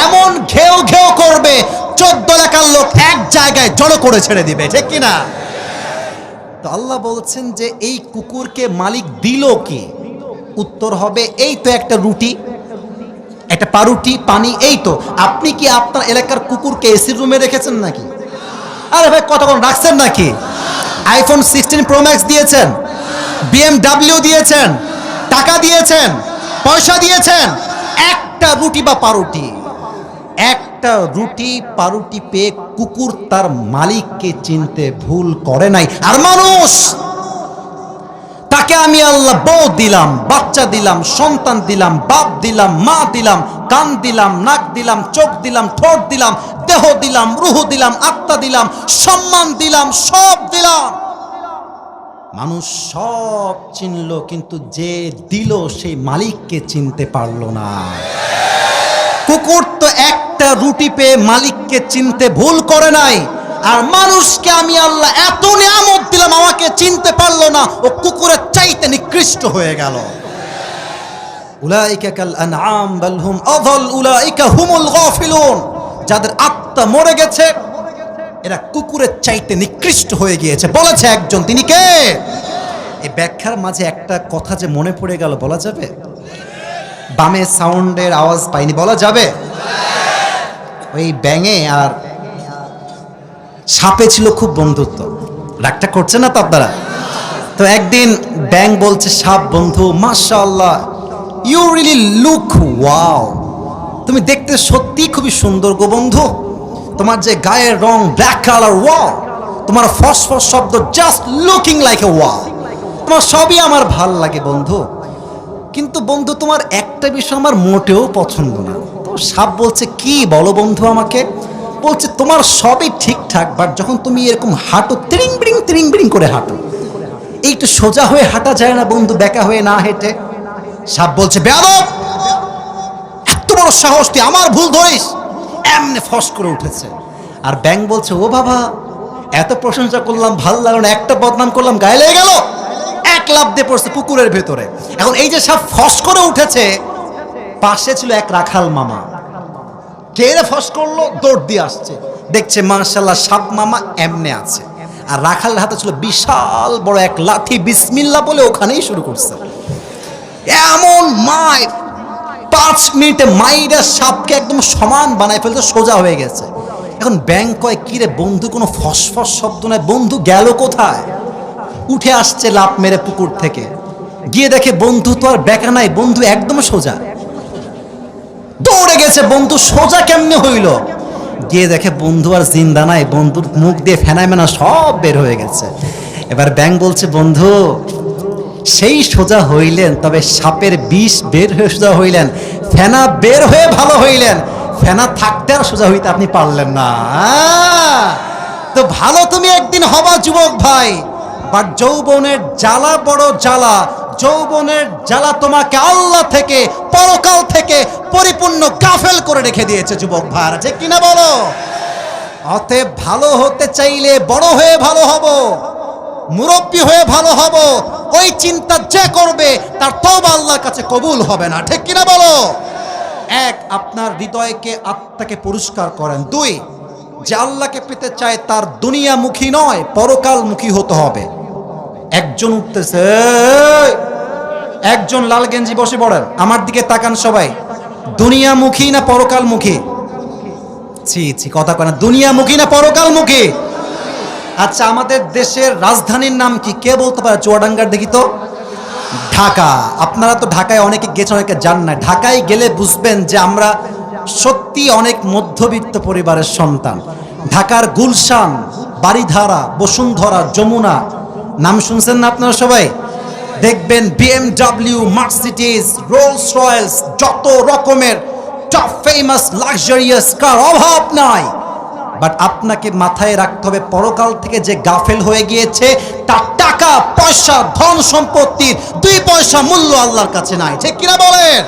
Speaker 1: এমন ঘেউ ঘেউ করবে 14 এলাকার লোক এক জায়গায় জড়ো করে ছেড়ে দিবে। ঠিক কিনা? তো আল্লাহ বলছেন যে এই কুকুরকে মালিক দিল কি? উত্তর হবে এই তো একটা রুটি, একটা পাউরুটি, পানি, এই তো। আপনি কি আপনার এলাকার কুকুরকে এসির রুমে রেখেছেন নাকি? আরে ভাই কতক্ষণ রাখছেন নাকি? আইফোন 16 প্রো ম্যাক্স দিয়েছেন, BMW দিয়েছেন, টাকা দিয়েছেন, পয়সা দিয়েছেন, একটা রুটি বা পাউরুটি, একটা রুটি পাউরুটি পেয়ে কুকুর তার মালিককে চিনতে ভুল করে নাই। আর মানুষ, তাকে আমি আল্লাহ বউ দিলাম, বাচ্চা দিলাম, সন্তান দিলাম, বাপ দিলাম, মা দিলাম, কান দিলাম, নাক দিলাম, চোখ দিলাম, ঠোঁট দিলাম, দেহ দিলাম, রুহ দিলাম, আত্মা দিলাম, সম্মান দিলাম, সব দিলাম। মানুষ সব চিনল, কিন্তু যে দিল সেই মালিককে চিনতে পারলো না। কুকুর তো একটা রুটি পেয়ে মালিককে চিনতে ভুল করে নাই। আর মানুষকে আমি আল্লাহ এত নিয়ামত দিলাম, আমাকে চিনতে পারলো না, ও কুকুরের চাইতে নিকৃষ্ট হয়ে গেল। উলাইকা কাল আনআম বাল হুম আযাল উলাইকা হুমুল গাফিলুন। যাদের আত্মা মরে গেছে এরা কুকুরের চাইতে নিকৃষ্ট হয়ে গিয়েছে, বলেছে একজন। তিনি কে? এই ব্যাখ্যার মাঝে একটা কথা যে মনে পড়ে গেল, বলা যাবে? বামে সাউন্ডের আওয়াজ পাইনি, বলা যাবে? ওই ব্যাঙে আর সাপে ছিল খুব বন্ধুত্ব। রাগটা করছে না তো আপনারা? তো একদিন ব্যাঙ বলছে সাপ, বন্ধু মাশাআল্লাহ, ইউ রিয়েলি লুক ওয়াও, তুমি দেখতে সত্যি খুবই সুন্দর গো বন্ধু, তোমার যে গায়ের রং ব্ল্যাক কালার, ওয়াও, তোমার ফসফস শব্দ just looking like a wow, তোমার সবই আমার ভাল লাগে বন্ধু, কিন্তু বন্ধু তোমার একটা বিষয় আমার মোটেও পছন্দ না। তো সাপ বলছে কি বলো বন্ধু আমাকে? বলছে তোমার সবই ঠিকঠাক, বাট যখন তুমি এরকম হাঁটো, তিরিং বিড়িং করে হাঁটো, এইটু সোজা হয়ে হাঁটা যায় না বন্ধু, বেঁকা হয়ে না হেঁটে। সাপ বলছে বেয়াদব, এত বড় সাহস, তুই আমার ভুল ধরিস? এমনি ফস করে উঠেছে। আর ব্যাঙ বলছে ও বাবা, এত প্রশংসা করলাম, ভাল লাগলো না, একটা বদনাম করলাম, গায়ে লেগে গেল, এক লাফ দিয়ে পড়ছে পুকুরের ভেতরে। এখন এই যে সাপ ফস করে উঠেছে, পাশে ছিল এক রাখাল মামা, কে রে ফস করলো, দৌড় দিয়ে আসছে, দেখছে মাশাআল্লাহ সাপ মামা এমনে আছে, আর রাখালের হাতে ছিল বিশাল বড় এক লাঠি, বিসমিল্লাহ বলে ওখানেই শুরু করছে। এমন মাইর, 5 মিনিটে মাইরা সাপকে একদম সমান বানায় ফেলতে, সোজা হয়ে গেছে। এখন ব্যাঙ কয় কি রে বন্ধু, কোনো ফসফস শব্দ নাই, বন্ধু গেল কোথায়? উঠে আসছে লাফ মেরে পুকুর থেকে, গিয়ে দেখে বন্ধু তো আর বেঁকা নাই, বন্ধু একদম সোজা। দৌড়ে গেছে, বন্ধু সোজা কেমনে হইল? গিয়ে দেখে বন্ধু আর জিন্দা নাই, বন্ধুর মুখ দিয়ে ফেনামেনা সব বের হয়ে গেছে। এবার ব্যাঙ বলছে, বন্ধু সেই সোজা হইলেন, তবে সাপের বিষ বের হয়ে সোজা হইলেন, ফেনা বের হয়ে ভালো হইলেন, ফেনা থাকতে আর সোজা হইতে আপনি পারলেন না। তো ভালো তুমি একদিন হবা যুবক ভাই, বাট যৌবনের জ্বালা বড় জ্বালা। যৌবনের জ্বালা তোমাকে আল্লাহ থেকে, পরকাল থেকে পরিপূর্ণ গাফেল করে রেখে দিয়েছে যুবক ভাইরা, ঠিক কিনা বলো? অতএব ভালো হতে চাইলে বড় হয়ে ভালো হব, মুরব্বী হয়ে ভালো হব, ওই চিন্তা যে করবে তার তওবা আল্লাহর কাছে কবুল হবে না, ঠিক কিনা বলো? এক, আপনার হৃদয়কে, আত্মাকে পরিষ্কার করেন। দুই, যে আল্লাহকে পেতে চায় তার দুনিয়ামুখী নয়, পরকালমুখী হতে হবে। একজন উঠতেছে, একজন লাল গেঞ্জি, বসে পড়েন, আমার দিকে তাকান সবাই। দুনিয়ামুখী না পরকালমুখী? ছি ছি, কথা কয় না। দুনিয়ামুখী না পরকালমুখী? আচ্ছা, আমাদের দেশের রাজধানীর নাম কি? কে বলতে পারে? চুয়াডাঙ্গার দেখি তো। ঢাকা। আপনারা তো ঢাকায় অনেকে গেছেন, অনেকে জান না। ঢাকায় গেলে বুঝবেন যে আমরা সত্যি অনেক মধ্যবিত্ত পরিবারের সন্তান। ঢাকার গুলশান, বারিধারা, বসুন্ধরা, যমুনা, নাম শুনছেন না আপনারা সবাই? দেখবেন BMW, মার্সিডিজ, রোলস রয়েলস, যত রকমের টপ ফেমাস লাক্সারিয়াস কার, অভাব নাই। বাট আপনাকে মাথায় রাখতে হবে, পরকাল থেকে যে গাফেল হয়ে গিয়েছে, তার টাকা পয়সা, ধন সম্পত্তির 2 পয়সা মূল্য আল্লাহর কাছে নাই, ঠিক কিনা বলেন?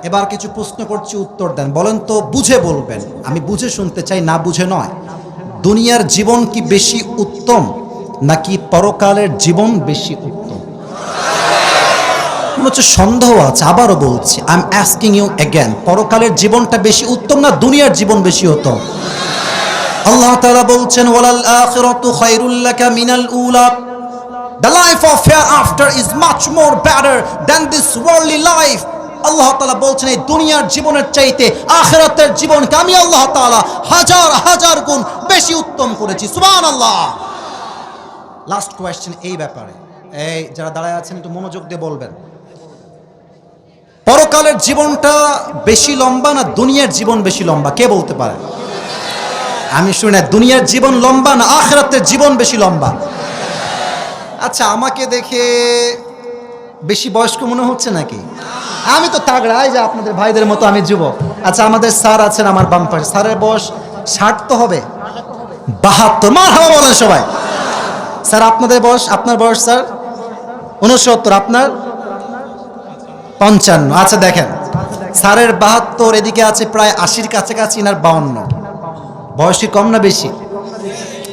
Speaker 1: এবার কিছু প্রশ্ন করছি, উত্তর দেন। বলেন তো, বুঝে বলবেন, আমি বুঝে শুনতে চাই, না বুঝে নয়। দুনিয়ার জীবন কি বেশি উত্তম নাকি পরকালের জীবন বেশি উত্তম? মনে হচ্ছে সন্দেহ আছে, আবারও বলছি, I am asking you again, পরকালের জীবনটা বেশি উত্তম না দুনিয়ার জীবন বেশি উত্তম? আল্লাহ তাআলা বলছেন, ওয়ালাল আখিরাতু খায়রুল লাকা মিনাল উলা, the life of hereafter is much more better than this worldly life. আল্লাহ তাআলা বলছেন, এই দুনিয়ার জীবনের চাইতে আখিরাতের জীবনকে আমি আল্লাহ তাআলা হাজার হাজার গুণ বেশি উত্তম করেছি। সুবহানাল্লাহ। লাস্ট কোয়েশ্চেন এই ব্যাপারে, এই যারা দাঁড়ায় আছেন একটু মনোযোগ দিয়ে বলবেন, পরকালের জীবনটা বেশি লম্বা না দুনিয়ার জীবন বেশি লম্বা? কে বলতে পারে? আমি শুনি না, দুনিয়ার জীবন লম্বা না আখিরাতের জীবন বেশি লম্বা? আচ্ছা, আমাকে দেখে বেশি বয়স্ক মনে হচ্ছে নাকি? আমি তো তাগড়া, যে আপনাদের ভাইদের মতো আমি যুবক। আচ্ছা, আমাদের স্যার আছেন আমার বাম পাশে, স্যারের বয়স 60 তো হবে, 72। মারহাবা বলেন সবাই। স্যার আপনাদের বয়স, আপনার বয়স স্যার 69, আপনার 55। আচ্ছা দেখেন, স্যারের 72, এদিকে আছে প্রায় 80-র কাছাকাছি, ইনার 52। বয়স কি কম না বেশি?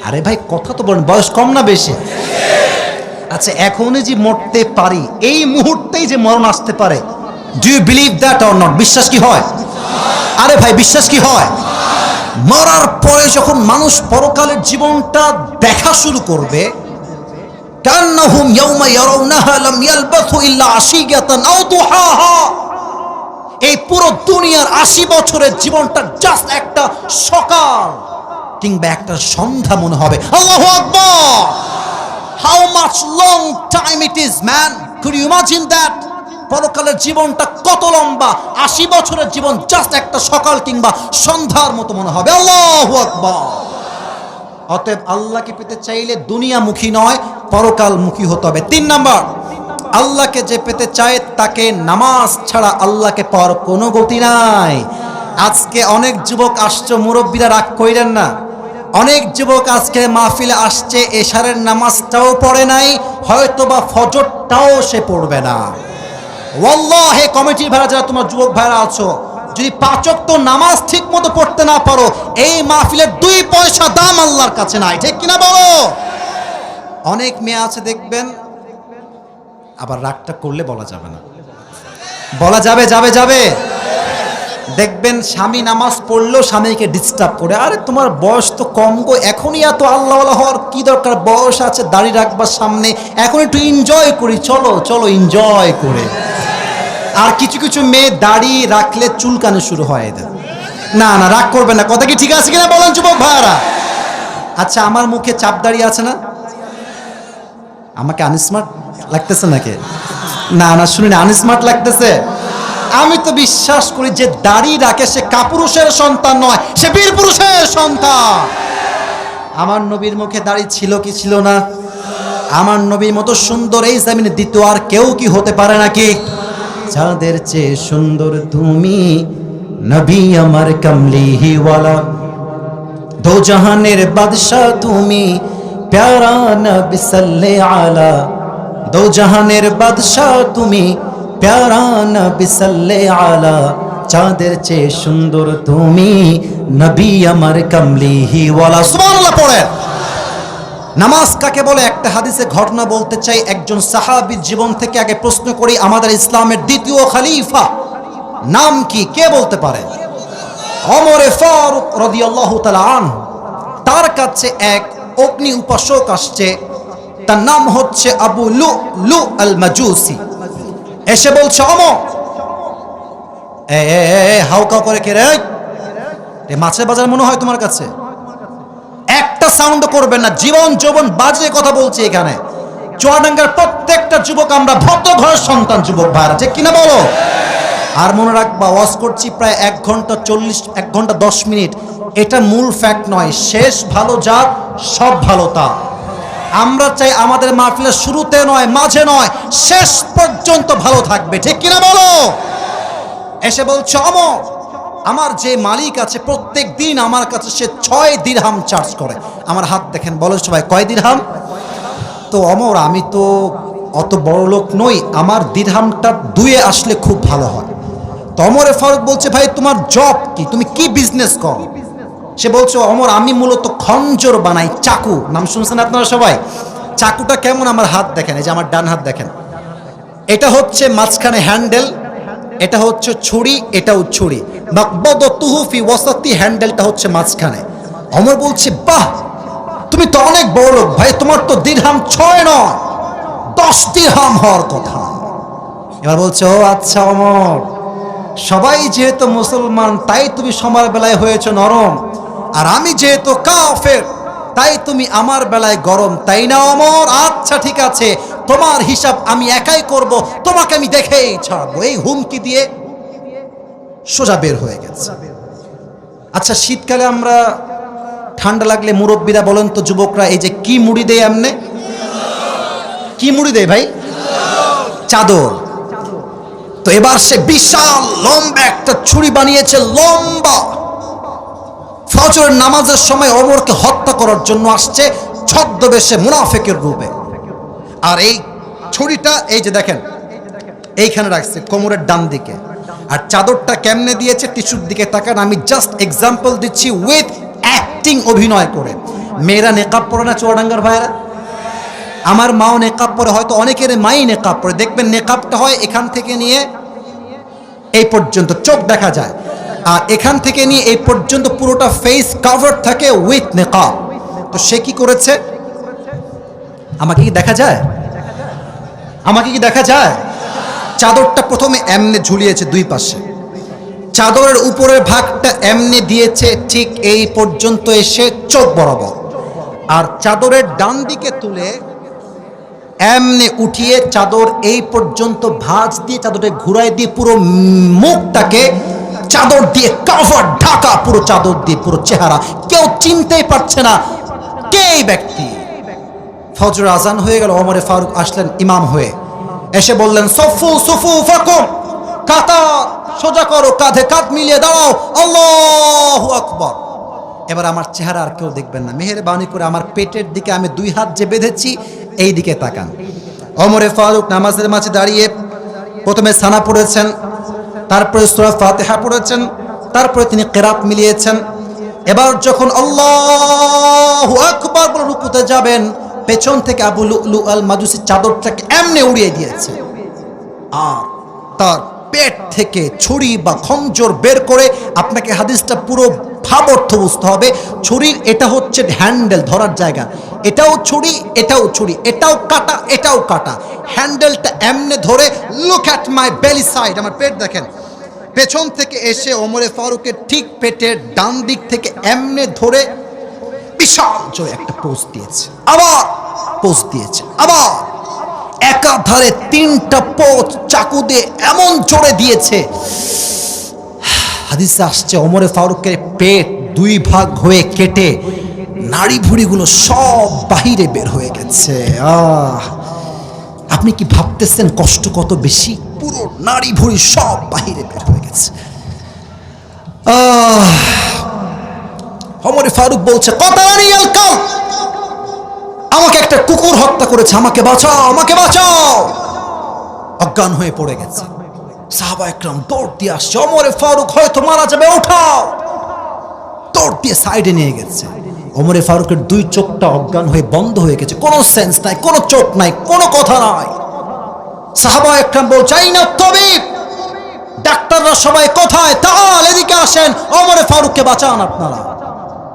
Speaker 1: আরে ভাই কথা তো বলেন, বয়স কম না বেশি? আচ্ছা, এখনই যে মরতে পারি, এই মুহূর্তেই যে মরণ আসতে পারে, do you believe that or not? বিশ্বাস কি হয়? আরে ভাই বিশ্বাস কি হয়? মরার পরে যখন মানুষ পরকালের জীবনটা দেখা শুরু করবে, কান্নাহুম ইয়াউমা ইয়ারাউনাহা লাম ইয়ালবাথু ইল্লা আশিয়াতান আও দুহাহা, এই পুরো দুনিয়ার 80 বছরের জীবনটা জাস্ট একটা সকাল কিংবা একটা সন্ধ্যা মনে হবে। আল্লাহু আকবার! How much long time it is, man? Could you imagine that? পরকালের জীবনটা কত লম্বা! 80 বছরের জীবন জাস্ট একটা সকাল কিংবা সন্ধ্যার মতো মনে হবে। আল্লাহু আকবার! অতএব আল্লাহকে পেতে চাইলে দুনিয়ামুখী নয়, পরকালমুখী হতে হবে। 3 নাম্বার, আল্লাহকে যে পেতে চায় তাকে নামাজ ছাড়া আল্লাহকে পাওয়ার কোনো গতি নাই। আজকে অনেক যুবক আসছে, মুরব্বীরা রাগ কইরেন না, অনেক যুবক আজকে মাহফিলে আসছে, এশারের নামাজটাও পড়ে নাই, হয়তোবা ফজরটাও সে পড়বে না। ওয়াল্লাহি কমিটির ভাইরা, যারা তোমার যুবক ভাইরা আছো, যদি 5 ওয়াক্ত নামাজ ঠিক মতো পড়তে না পারো, এই মাহফিলের 2 পয়সা দাম আল্লাহর কাছে নাই, ঠিক কিনা বলো? অনেক মেয়ে আছে দেখবেন, আবার রাগটা করলে বলা যাবে না, বলা যাবে যাবে যাবে দেখবেন স্বামী নামাজ পড়লেও স্বামীকে ডিস্টার্ব করে, আরে তোমার বয়স তো কম গো, এখনই এত আল্লাহওয়ালা হওয়ার কি দরকার? বয়স আছে, দাড়ি রাখবার সামনে, এখন একটু এনজয় করি, চলো চলো এনজয় করে। আর কিছু কিছু মেয়ে দাড়ি রাখলে চুলকানো শুরু হয় এদের। না না, রাগ করবেন না, কথা কি ঠিক আছে কিনা বলেন যুবক ভাইরা? আচ্ছা, আমার মুখে চাপ দাড়ি আছে না? আমাকে আনস্মার্ট লাগতেছে নাকি? না না, শুনি না, আনস্মার্ট লাগতেছে? আমি তো বিশ্বাস করি যে দাড়ি রাখে সে কাপুরুষের সন্তান নয়, সে বীর পুরুষের সন্তান। আমার নবীর মুখে দাড়ি ছিল কি ছিল না? আমার নবীর মতো সুন্দর এই জমিনে দ্বিতীয় আর কেউ কি হতে পারে নাকি? চাঁদের চেয়ে সুন্দর তুমি, নবী আমার কমলিওয়ালা, দো জাহানের বাদশা তুমি, প্যারা নবী সাল্লে আলা, দো জাহানের বাদশা তুমি, প্যারা নবী সাল্লে আলা, চাঁদের চেয়ে সুন্দর তুমি, নবী আমার কমলিওয়ালা। সুবহানাল্লাহ পড়েন। নামাজ কাকে বলে? একটা হাদিসে ঘটনা বলতে চাই, একজন সাহাবীর জীবন থেকে আগে প্রশ্ন করি, আমাদের ইসলামের দ্বিতীয় খলিফা নাম কি? কে বলতে পারে? ওমরে ফারুক রাদিয়াল্লাহু তাআলা আনহু। তার কাছে এক অগ্নি উপাসক আসছে, তার নাম হচ্ছে আবু লুলু আল মাজুসি। এসে বলছে, ওমর, হাউকা করে কে রে? মাছের বাজার মনে হয় তোমার কাছে? একটা সাউন্ড করবেন না, জীবন যৌবন বাজে কথা বলছি এখানে। চুয়াডাঙ্গার প্রত্যেকটা যুবক আমরা ভদ্র ঘরের সন্তান, যুবক ভাইরা, ঠিক কিনা বলো? আর মনে রাখবা, ওয়াজ করছি প্রায় 1 ঘন্টা 10 মিনিট। এটা মূল ফ্যাক্ট নয়, শেষ ভালো যার সব ভালো তা। আমরা চাই আমাদের মাহফিলের শুরুতে নয়, মাঝে নয়, শেষ পর্যন্ত ভালো থাকবে, ঠিক কিনা বলো? এসে বলছে, ওমর, আমার যে মালিক আছে প্রত্যেক দিন আমার কাছে সে 6 দিরহাম চার্জ করে। আমার হাত দেখেন, বলো সবাই কয় দিরহাম? তো ওমর, আমি তো অত বড় লোক নই, আমার দিরহামটা 2 আসলে খুব ভালো হয়। তো ওমরে ফারুক বলছে, ভাই তোমার জব কি, তুমি কি বিজনেস করো? সে বলছে, ওমর, আমি মূলত খঞ্জর বানাই, চাকু। নাম শুনছেন আপনারা সবাই? চাকুটা কেমন? আমার হাত দেখেন, এই যে আমার ডান হাত দেখেন, এটা হচ্ছে মাঝখানে হ্যান্ডেল, এটা হচ্ছে ছুরি, এটাও ছুরি। মাকবাদাতুহু ফি ওয়াসাতি, হ্যান্ডেলটা হচ্ছে মাঝখানে। ওমর বলছে, বাহ, তুমি তো অনেক বড় লোক ভাই, তোমার তো দিরহাম 6 নয় 10 দিরহাম হওয়ার কথা। এবার বলছে, ও আচ্ছা ওমর, সবাই যেহেতু মুসলমান তাই তুমি সময়ের বেলায় হয়েছে নরম, আর আমি যেহেতু কাফের তাই তুমি আমার বেলায় গরম, তাই না ওমর? আচ্ছা ঠিক আছে, তোমার হিসাব আমি একাই করব, তোমাকে আমি দেখেই ছাড়বো। এই হুমকি দিয়ে সোজা বের হয়ে গেছে। আচ্ছা, শীতকালে আমরা ঠান্ডা লাগলে মুরব্বীরা বলেন তো, যুবকরা, এই যে কি মুড়ি দেয় এমনে? কি মুড়ি দেয় ভাই? চাদর। তো এবার সে বিশাল লম্বা একটা ছুরি বানিয়েছে, লম্বা। ফজরের নামাজের সময় ওমরকে হত্যা করার জন্য আসছে ছদ্মবেশে, মুনাফিকের রূপে। আর এই ছুরিটা এই যে দেখেন এইখানে রাখছে কোমরের ডান দিকে, আর চাদরটা কেমনে দিয়েছে? টিস্যুর দিকে তাকান, আমি জাস্ট এক্সাম্পল দিচ্ছি উইথ অ্যাক্টিং, অভিনয় করে। মেয়েরা নেকাব পরে না চুয়াডাঙ্গার ভাইরা? আমার মাও নেকাব পরে, হয়তো অনেকের মাই নেকাব পরে। দেখবেন নেকাবটা হয় এখান থেকে নিয়ে এই পর্যন্ত চোখ দেখা যায়, আর এখান থেকে নিয়ে এই পর্যন্ত পুরোটা ফেস কভার থাকে উইথ নেকাব। তো সে কি করেছে? আমাকে কি দেখা যায়? আমাকে কি দেখা যায়? চাদরটা প্রথমে এমনে ঝুলিয়েছে 2 পাশে, চাদরের উপরের ভাগটা এমনে দিয়েছে ঠিক এই পর্যন্ত এসে চোখ বরাবর, আর চাদরের ডান দিকে তুলে এমনে উঠিয়ে চাদর এই পর্যন্ত ভাঁজ দিয়ে চাদরটা ঘুরাই দিয়ে পুরো মুখটাকে চাদর দিয়ে কভার, ঢাকা পুরো চাদর দিয়ে, পুরো চেহারা, কেউ চিনতেই পারছে না কে এই ব্যক্তি। ফজর আজান হয়ে গেল, ওমরে ফারুক আসলেন ইমাম হয়ে, এসে বললেন, সফু সুফু ফাকুম, কাতার সোজা করো, কাঁধে কাঁধ মিলিয়ে দাঁড়াও, আল্লাহু আকবার। এবার আমার চেহারা আর কেউ দেখবেন না, মেহেরবানি করে আমার পেটের দিকে আমি 2 হাত যে বেঁধেছি এই দিকে তাকান। ওমরে ফারুক নামাজের মাঝে দাঁড়িয়ে প্রথমে সানা পড়েছেন, তারপরে সূরা ফাতিহা পড়েছেন, তারপরে তিনি কিরাত মিলিয়েছেন। এবার যখন আল্লাহু আকবার বলে রুকুতে যাবেন, পেছন থেকে আবু লুলু আল মাজুসি চাদরটাকে এমনি উড়িয়ে দিয়েছে, আর তার পেট থেকে ছুরি বা খঞ্জর বের করে, আপনাকে হাদিসটা পুরো ভাব অর্থ বুঝতে হবে। ছুরির এটা হচ্ছে হ্যান্ডেল, ধরার জায়গা, এটাও ছুরি, এটাও ছুরি, এটাও কাটা, এটাও কাটা। হ্যান্ডেলটা এমনে ধরে, লুক অ্যাট মাই বেলি সাইড, আমার পেট দেখেন, পেছন থেকে এসে ওমরে ফারুকের ঠিক পেটের ডান দিক থেকে এমনে ধরে বিশাল জোরে একটা পোজ দিয়েছে, আবার পোজ দিয়েছে, আবার একাধারে 3টা পোঁচ চাকু দিয়ে এমন জোরে দিয়েছে, হাদিসে আসছে ওমরে ফারুকের পেট 2 ভাগ হয়ে কেটে নাড়ি ভুড়িগুলো সব বাহিরে বের হয়ে গেছে। আপনি কি ভাবতেছেন কষ্ট কত বেশি? পুরো নাড়ি ভুড়ি সব বাহিরে বের হয়ে গেছে। ওমরে ফারুক বলছে, কতানিয়াল কাল, আমাকে একটা কুকুর হত্যা করেছে, আমাকে বাঁচাও, আমাকে বাঁচাও। অজ্ঞান হয়ে পড়ে গেছে। সাহাবা একরাম দৌড় দিয়ে আসছে, ওমরে ফারুক হয়তো মারা যাবে, উঠাও। দৌড় দিয়ে সাইডে নিয়ে গেছে। ওমরে ফারুকের 2 চোখটা অজ্ঞান হয়ে বন্ধ হয়ে গেছে, কোনো সেন্স নাই, কোনো চোখ নাই, কোনো কথা নাই। সাহাবা একরাম বলছে, আইনা তাবিব, ডাক্তাররা সবাই কোথায়? তাআল, এদিকে আসেন, ওমরে ফারুককে বাঁচান আপনারা।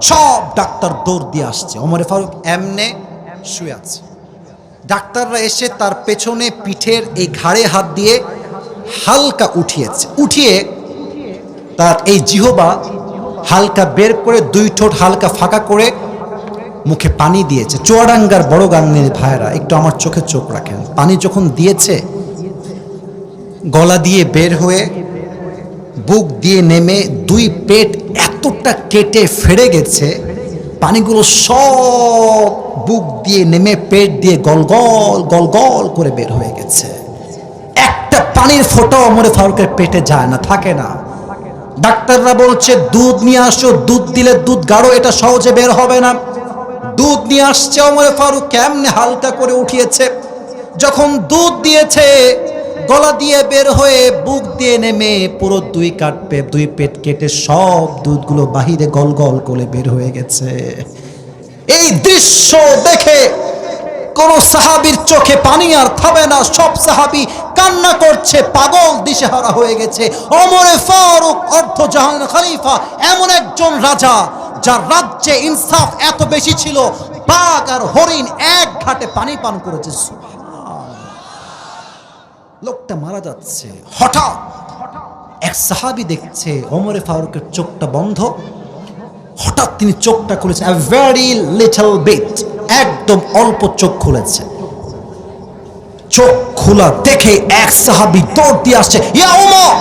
Speaker 1: সব ডাক্তার দৌড় দিয়ে আসছে। ওমরে ফারুক এমনে শুয়ে আছে। ডাক্তাররা এসে তার পেছনে পিঠের এই ঘাড়ে হাত দিয়ে হালকা উঠিয়েছে, উঠিয়ে তার এই জিহবা হালকা বের করে 2 ঠোঁট হালকা ফাঁকা করে মুখে পানি দিয়েছে। চুয়াডাঙ্গার বড় গাংনের ভাইরা একটু আমার চোখে চোখ রাখেন। পানি যখন দিয়েছে, গলা দিয়ে বের হয়ে বুক দিয়ে নেমে 2 পেট এতটা কেটে ফেড়ে গেছে, পানিগুলো সব বুক দিয়ে নেমে পেট দিয়ে গলগল গলগল করে বের হয়ে গেছে। একটা পানির ফোঁটা ওমরে ফারুকের পেটে যায় না, থাকে না। ডাক্তাররা বলছে দুধ নিয়ে আসো, দুধ দিলে দুধ গাঢ়, এটা সহজে বের হবে না। দুধ নিয়ে আসছে, ওমরে ফারুক কেমনে হালকা করে উঠিয়েছে। যখন দুধ দিয়েছে, গলা দিয়ে বের হয়ে বুক দিয়ে নেমে পুরো 2 পেট কেটে সব দুধগুলো বাহিরে গল গল করে বের হয়ে গেছে। এই দৃশ্য দেখে কোন সাহাবীর চোখে পানি আর থামে না। সব সাহাবী কান্না করছে, পাগল দিশেহারা হয়ে গেছে। ওমরে ফারুক অর্ধ জাহানের খলিফা, এমন একজন রাজা যার রাজ্যে ইনসাফ এত বেশি ছিল, বাঘ আর হরিণ এক ঘাটে পানি পান করেছে। লোকটা মারা যাচ্ছে, হঠাৎ এক সাহাবী দেখছে ওমরে ফারুকের চোখটা বন্ধ। হঠাৎ তিনি চোখটা খুলেছে, a very little bit, একদম অল্প চোখ খুলেছে। চোখ খোলা দেখে এক সাহাবী দৌড় দিয়ে আসছে, ইয়া উমর,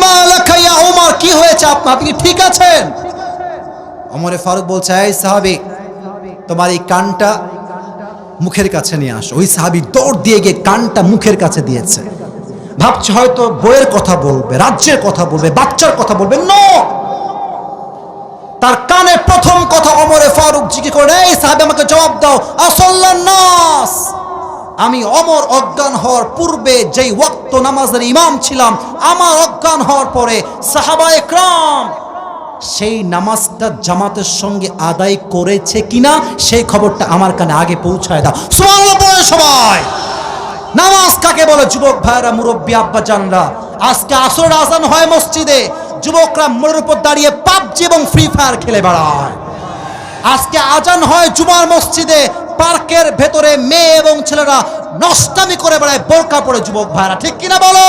Speaker 1: মা লাকা ইয়া উমর, কি হয়েছে আপনার, আপনি ঠিক আছেন? ওমরে ফারুক বলছে, এই সাহাবী, তোমার এই কানটা মুখের কাছে নিয়ে আসো। ওই সাহাবী দৌড় দিয়ে গিয়ে কানটা মুখের কাছে দিয়েছে। ভাবছে হয়তো বইয়ের কথা বলবে, রাজ্যের কথা বলবে, বাচ্চার কথা বলবে। নো, তার কানে প্রথম কথা ওমরে ফারুক জিজ্ঞেস করে, এই সাহাবী আমাকে জবাব দাও, আসাল্লান নাস, আমি ওমর অজ্ঞান হওয়ার পূর্বে যেই ওয়াক্ত নামাজের ইমাম ছিলাম, আমার অজ্ঞান হওয়ার পরে সাহাবায়ে কেরাম সেই নামাজটা জামাতের সঙ্গে আদায় করেছে কিনা সেই খবরটা আমার কানে আগে পৌঁছায় দাও। সুবহানাল্লাহ বলে সবাই। নামাজ কাকে বলে? যুবক ভাইরা, মুরব্বী আব্বা জানরা, আজকে আসরের আজান হয় মসজিদে, যুবকরা মোড়ের উপর দাঁড়িয়ে পাবজি এবং ফ্রি ফায়ার খেলে বেড়ায়। আজকে আজান হয় জুমার মসজিদে, পার্কের ভেতরে মেয়ে এবং ছেলেরা নষ্টামি করে বেড়ায় বোরকা পরে। যুবক ভাইরা, ঠিক কিনা বলো?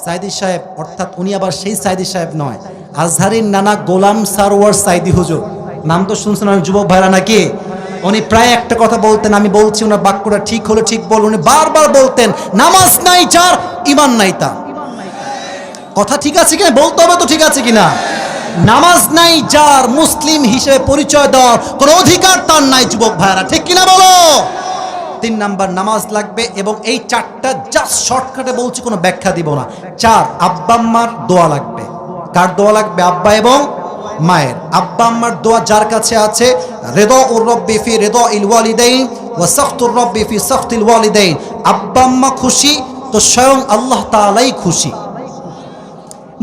Speaker 1: সাইদি সাহেব, অর্থাৎ উনি আবার সেই সাইদি সাহেব নয়, আজহারের নানা গোলাম সারওয়ার সাইদি হুজুর, নাম তো শুনছেন যুবক ভাইরা নাকি? উনি প্রায় একটা কথা বলতেন, আমি বলছি ওনার বাক্যটা ঠিক হলে ঠিক বল, উনি বারবার বলতেন, নামাজ নাই যার ঈমান নাই তার। কথা ঠিক আছে কিনা বলতে হবে তো, ঠিক আছে কিনা? নামাজ নাই যার, মুসলিম হিসেবে পরিচয় দেওয়ার কোনো অধিকার তার নাই। যুবক ভাইরা, ঠিক কিনা বলো? 3 নাম্বার নামাজ লাগবে, এবং এই 4টা জাস্ট শর্টকাটে বলছি, কোনো ব্যাখ্যা দিব না। 4, আব্বা আম্মার দোয়া লাগবে। কার দোয়া লাগবে? আব্বা এবং মায়ের। আব্বা আম্মার দোয়া যার কাছে আছে, রিদাউর রব্বি ফি রিদাইল ওয়ালিদাইন ওয়া সাখতুর রব্বি ফি সাখতিল ওয়ালিদাইন। আব্বা আম্মা খুশি তো স্বয়ং আল্লাহ তাআলাই খুশি।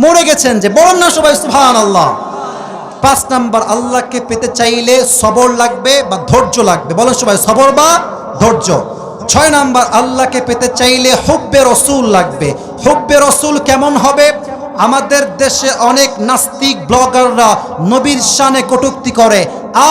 Speaker 1: মরে গেছেন যে, বলেন না সবাই সুবহানাল্লাহ। 5 নাম্বার, আল্লাহকে পেতে চাইলে সবর লাগবে বা ধৈর্য লাগবে। বলেন সবাই, সবর বা ধৈর্য। 6 নাম্বার, আল্লাহকে পেতে চাইলে হুব্বে রসুল লাগবে। হুব্বে রসুল কেমন হবে? আমাদের দেশে অনেক নাস্তিক ব্লগাররা নবীর শানে কটূক্তি করে।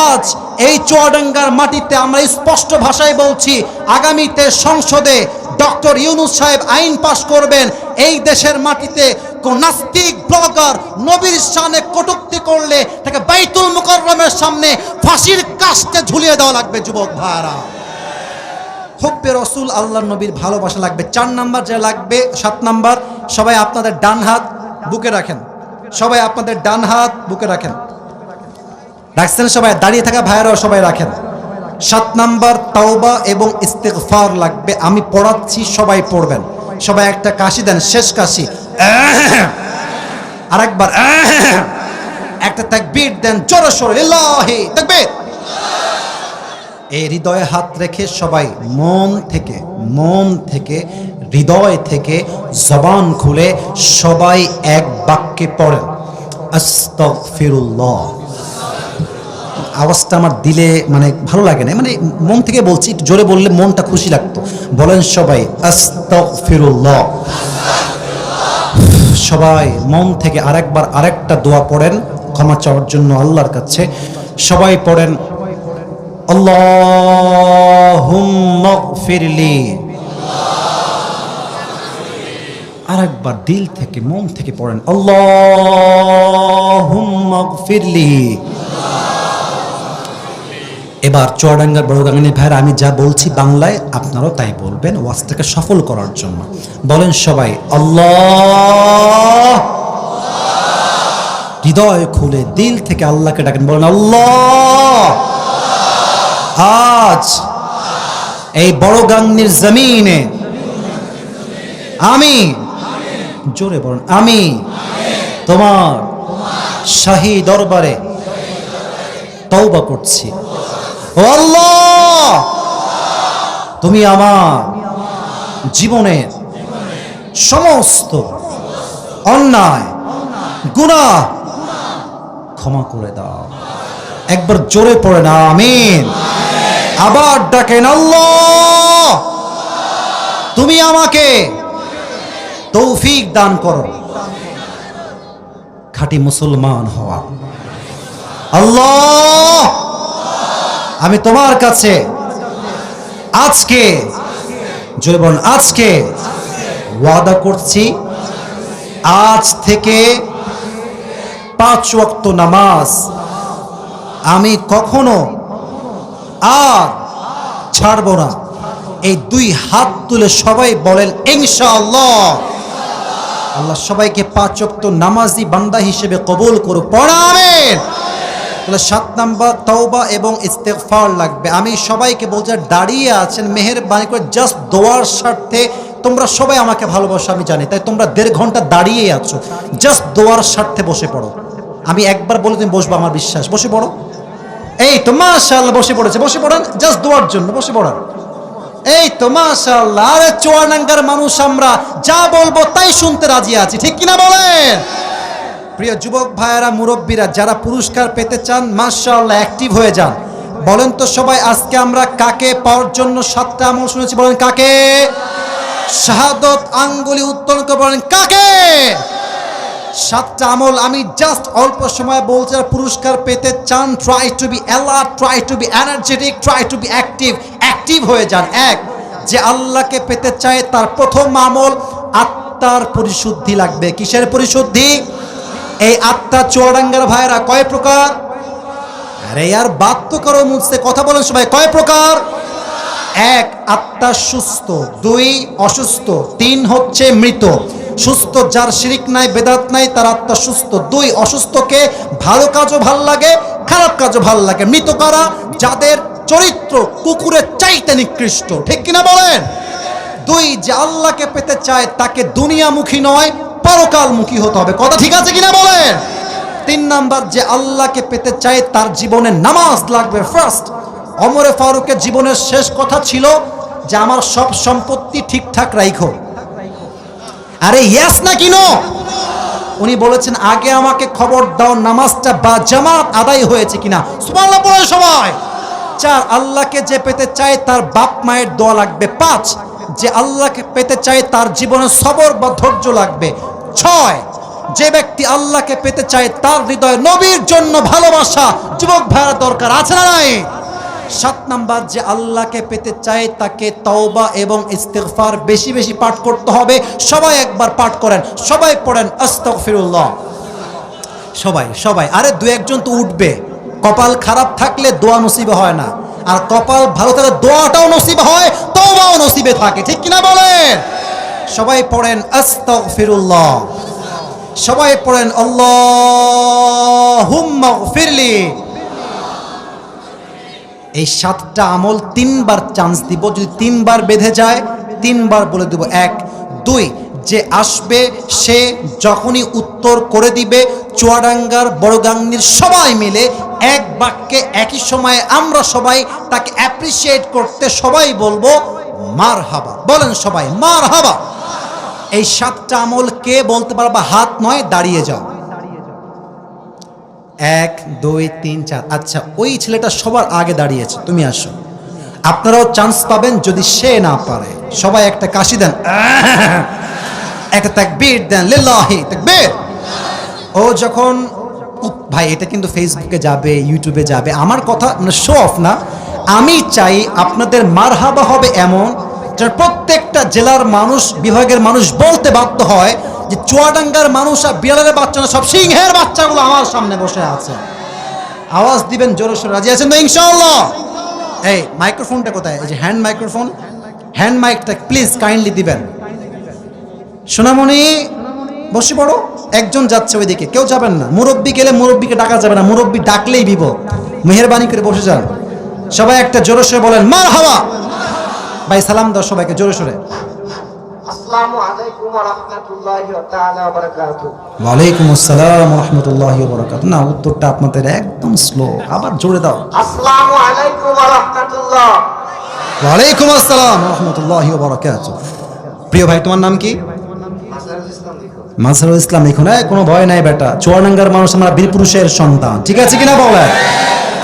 Speaker 1: আজ এই চুয়াডাঙ্গার মাটিতে আমরা স্পষ্ট ভাষায় বলছি, আগামীতে সংসদে ডক্টর ইউনূস সাহেব আইন পাশ করবেন, এই দেশের মাটিতে কোন নাস্তিক ব্লগার নবীর শানে কটূক্তি করলে তাকে বাইতুল মুকাররমের সামনে ফাঁসির কাস্টে ঝুলিয়ে দেওয়া লাগবে। যুবক ভাইরা, হুব্বে রসুল, আল্লাহ নবীর ভালোবাসা লাগবে। 4 নাম্বার যা লাগবে, 7 নাম্বার, সবাই আপনাদের ডান হাত বুকে রাখেন। সবাই আপনাদের ডান হাত বুকে রাখেন। রাখছেন সবাই? দাঁড়িয়ে থাকা ভাইয়েরাও সবাই রাখেন। 7 নাম্বার তাওবা এবং ইস্তিগফার লাগবে। আমি পড়াচ্ছি, সবাই পড়বেন। সবাই একটা কাশি দেন, শেষ কাশি। আরেকবার একটা তাকবীর দেন জোরে সোরে, লিল্লাহি তাকবীর। এই হৃদয়ে হাত রেখে সবাই মন থেকে হৃদয় থেকে জবান খুলে সবাই এক বাক্যে পড়েন, আস্তাগফিরুল্লাহ। আওয়াজটা আমার দিলে মানে ভালো লাগে না, মানে মন থেকে বলছি, একটু জোরে বললে মনটা খুশি লাগতো। বলেন সবাই আস্তাগফিরুল্লাহ। সবাই মন থেকে আরেকবার আরেকটা দোয়া পড়েন ক্ষমা চাওয়ার জন্য আল্লাহর কাছে। সবাই পড়েন, আল্লাহুম্মা গফিরলি। আরেকবার দিল থেকে মন থেকে পড়েন, আল্লাহুম্মা গফিরলি। এবার চুয়াডাঙ্গার বড়গাঙানির ভাইরা, আমি যা বলছি বাংলায় আপনারাও তাই বলবেন ওয়াজটাকে সফল করার জন্য। বলেন সবাই আল্লাহ। হৃদয় খুলে দিল থেকে আল্লাহকে ডাকেন, বলেন আল্লাহ। আজ এই বড়গাঙানির জমিনে আমি, জোরে বলেন, আমি তোমার শাহী দরবারে তওবা করছি। ও আল্লাহ, তুমি আমার জীবনের সমস্ত অন্যায় গুনাহ ক্ষমা করে দাও। একবার জোরে পড়ে না আমিন। আবার ডাকেন, আল্লাহ তুমি আমাকে তৌফিক দান করো খাঁটি মুসলমান হওয়া। আল্লাহ আমি তোমার কাছে আজকে, জোরে বলুন, আজকে ওয়াদা করছি আজ থেকে 5 ওয়াক্ত নামাজ আমি কখনো আর ছাড়বো না। এই 2 হাত তুলে সবাই বলেন ইনশাআল্লাহ। আল্লাহ সবাইকে 5 ওয়াক্ত নামাজি বান্দা হিসেবে কবুল করুক। পড়া আমিন। তাহলে 7 নাম্বার তাওবা এবং ইস্তেগফার লাগবে। আমি সবাইকে বলছি, দাঁড়িয়ে আছেন মেহেরবানি করে জাস্ট দোয়ার স্বার্থে, তোমরা সবাই আমাকে ভালোবাসো আমি জানি, তাই তোমরা 1.5 ঘন্টা দাঁড়িয়ে আছো, জাস্ট দোয়ার স্বার্থে বসে পড়ো। আমি একবার বলে তুমি বসবো, আমার বিশ্বাস, বসে পড়ো। এই তো মাশাআল্লাহ বসে পড়েছে, বসে পড়েন, জাস্ট দোয়ার জন্য বসে পড়েন। এই তো মাশাআল্লাহ। আরে চুয়াডাঙ্গার মানুষ, আমরা যা বলবো তাই শুনতে রাজি আছি, ঠিক কিনা বলেন? প্রিয় যুবক ভাইয়েরা, মুরব্বীরা, যারা পুরস্কার পেতে চান মাশাআল্লাহ অ্যাক্টিভ হয়ে যান। বলেন তো সবাই, আজকে আমরা কাকে পাওয়ার জন্য 7টা আমল শুনেছি? বলেন কাকে? শাহাদত আঙ্গুলি উত্তোলন করে বলেন কাকে? 7টা আমল আমি জাস্ট অল্প সময় বলছি। আর পুরস্কার পেতে চান, try to be alert, try to be energetic, try to be active হয়ে যান। এক, যে আল্লাহকে পেতে চায় তার প্রথম আমল আত্মার পরিশুদ্ধি লাগবে। কিসের পরিশুদ্ধি? এই আত্মা চুয়াডাঙ্গার ভাইরা কয় প্রকার? আরে यार बात तो करो मुझसे, কথা বলেন সবাই। কয় প্রকার? 1 আত্মা সুস্থ, 2 অসুস্থ, 3 হচ্ছে মৃত। সুস্থ যার শিরিক নাই বেদাত নাই তার আত্মা সুস্থ। 2 অসুস্থকে ভালো কাজও ভাল লাগে, খারাপ কাজও ভাল লাগে। মৃত কারা? যাদের চরিত্র কুকুরের চাইতে নিকৃষ্ট, ঠিক কিনা বলেন? 2 যে আল্লাহকে পেতে চায় তাকে দুনিয়ামুখী নয় পরকালমুখী হতে হবে। কথা ঠিক আছে কিনা বলেন? 3 নাম্বার, যে আল্লাহকে পেতে চায় তার জীবনে নামাজ লাগবে ফার্স্ট। ওমরে ফারুকের জীবনের শেষ কথা ছিল যে আমার সব সম্পত্তি ঠিকঠাক রাখো। আরে ইয়েস না কি নো? উনি বলেছেন আগে আমাকে খবর দাও নামাজটা বা জামাত আদায় হয়েছে কিনা। সুবহানাল্লাহ পড়ে সবাই। 4 আল্লাহকে যে পেতে চায় তার বাপ মায়ের দোয়া লাগবে। 5 যে আল্লাহকে পেতে চায় তার জীবনে সবর বা ধৈর্য লাগবে। 6 যে ব্যক্তি আল্লাহকে পেতে চায় তার হৃদয়ে নবীর জন্য ভালোবাসা যুবক ভাইয়ের দরকার আছে না নাই? 7 নাম্বার, যে আল্লাহকে পেতে চায় তাকে তওবা এবং ইস্তিগফার বেশি বেশি পাঠ করতে হবে। সবাই একবার পাঠ করেন, সবাই পড়েন আস্তাগফিরুল্লাহ। সবাই আরে 2-1 জন তো উঠবে। কপাল খারাপ থাকলে দোয়া নসিব হয় না, আর কপাল ভালো থাকলে দোয়াটাও নসিব হয়, তওবা নসিবে থাকে, ঠিক কিনা বলেন? সবাই পড়েন আস্তাগফিরুল্লাহ, সবাই পড়েন আল্লাহুম্মা গফিরলি। এই 7টা আমল 3বার চান্স দিব, যদি 3বার বেঁধে যায় 3বার বলে দেব। 1 2, যে আসবে সে যখনই উত্তর করে দিবে, চুয়াডাঙ্গার বড়গাংনীর সবাই মিলে এক বাক্যে একই সময়ে আমরা সবাই তাকে অ্যাপ্রিসিয়েট করতে সবাই বলবো মারহাবা। বলেন সবাই মারহাবা। এই 7টা আমল কে বলতে পারবা? হাত নয়, দাঁড়িয়ে যাও। 1 2 3 4। আচ্ছা, ওই ছেলেটা সবার আগে দাঁড়িয়েছে, তুমি আসো। আপনারাও চান্স পাবেন যদি সে না পারে। সবাই একটা কাশি দেন, একটা তাকবীর দেন, লিল্লাহি তাকবীর। ও যখন ভাই, এটা কিন্তু ফেসবুকে যাবে, ইউটিউবে যাবে, আমার কথা মানে শো অফ না। আমি চাই আপনাদের মারহাবা হবে এমন যে প্রত্যেকটা জেলার মানুষ, বিভাগের মানুষ বলতে বাধ্য হয় যে চুয়াডাঙ্গার মানুষ আর বিড়ালের বাচ্চা না, সব সিংহের বাচ্চাগুলো আমার সামনে বসে আছে। আওয়াজ দিবেন জোরে সোরে, রাজি আছেন তো ইনশাআল্লাহ? এই মাইক্রোফোনটা কোথায়? এই যে হ্যান্ড মাইক্রোফোন, হ্যান্ড মাইকটা প্লিজ কাইন্ডলি দিবেন। সোনামণি বসে পড়ো, একজন যাচ্ছে ওইদিকে, কেউ যাবেন না। মুরব্বী গেলে মুরব্বীকে ডাকা যাবে না, মুরব্বী ডাকলেই বিপদ। মেহেরবানি করে বসে যান। সবাই একটা জোরে সোরে বলেন মারহাবা। ভাই সালাম দাও সবাইকে জোরে সোরে।
Speaker 2: আসসালামু আলাইকুম ওয়া রাহমাতুল্লাহি ওয়া তাআলা ওয়া বারাকাতুহু।
Speaker 1: ওয়া আলাইকুম আসসালাম ওয়া রাহমাতুল্লাহি ওয়া বারাকাতুহু। না, উত্তরটা আপনাদের একদম স্লো, আবার জোরে দাও।
Speaker 2: আসসালামু আলাইকুম ওয়া রাহমাতুল্লাহ।
Speaker 1: ওয়া আলাইকুম আসসালাম ওয়া রাহমাতুল্লাহি ওয়া বারাকাতুহু। প্রিয় ভাই, তোমার নাম কি? মাজহারুল ইসলাম। লিখুন, কোনো ভয় নাই বেটা, চুয়াডাঙ্গার মানুষ আমরা বীর পুরুষের সন্তান, ঠিক আছে কিনা বলেন?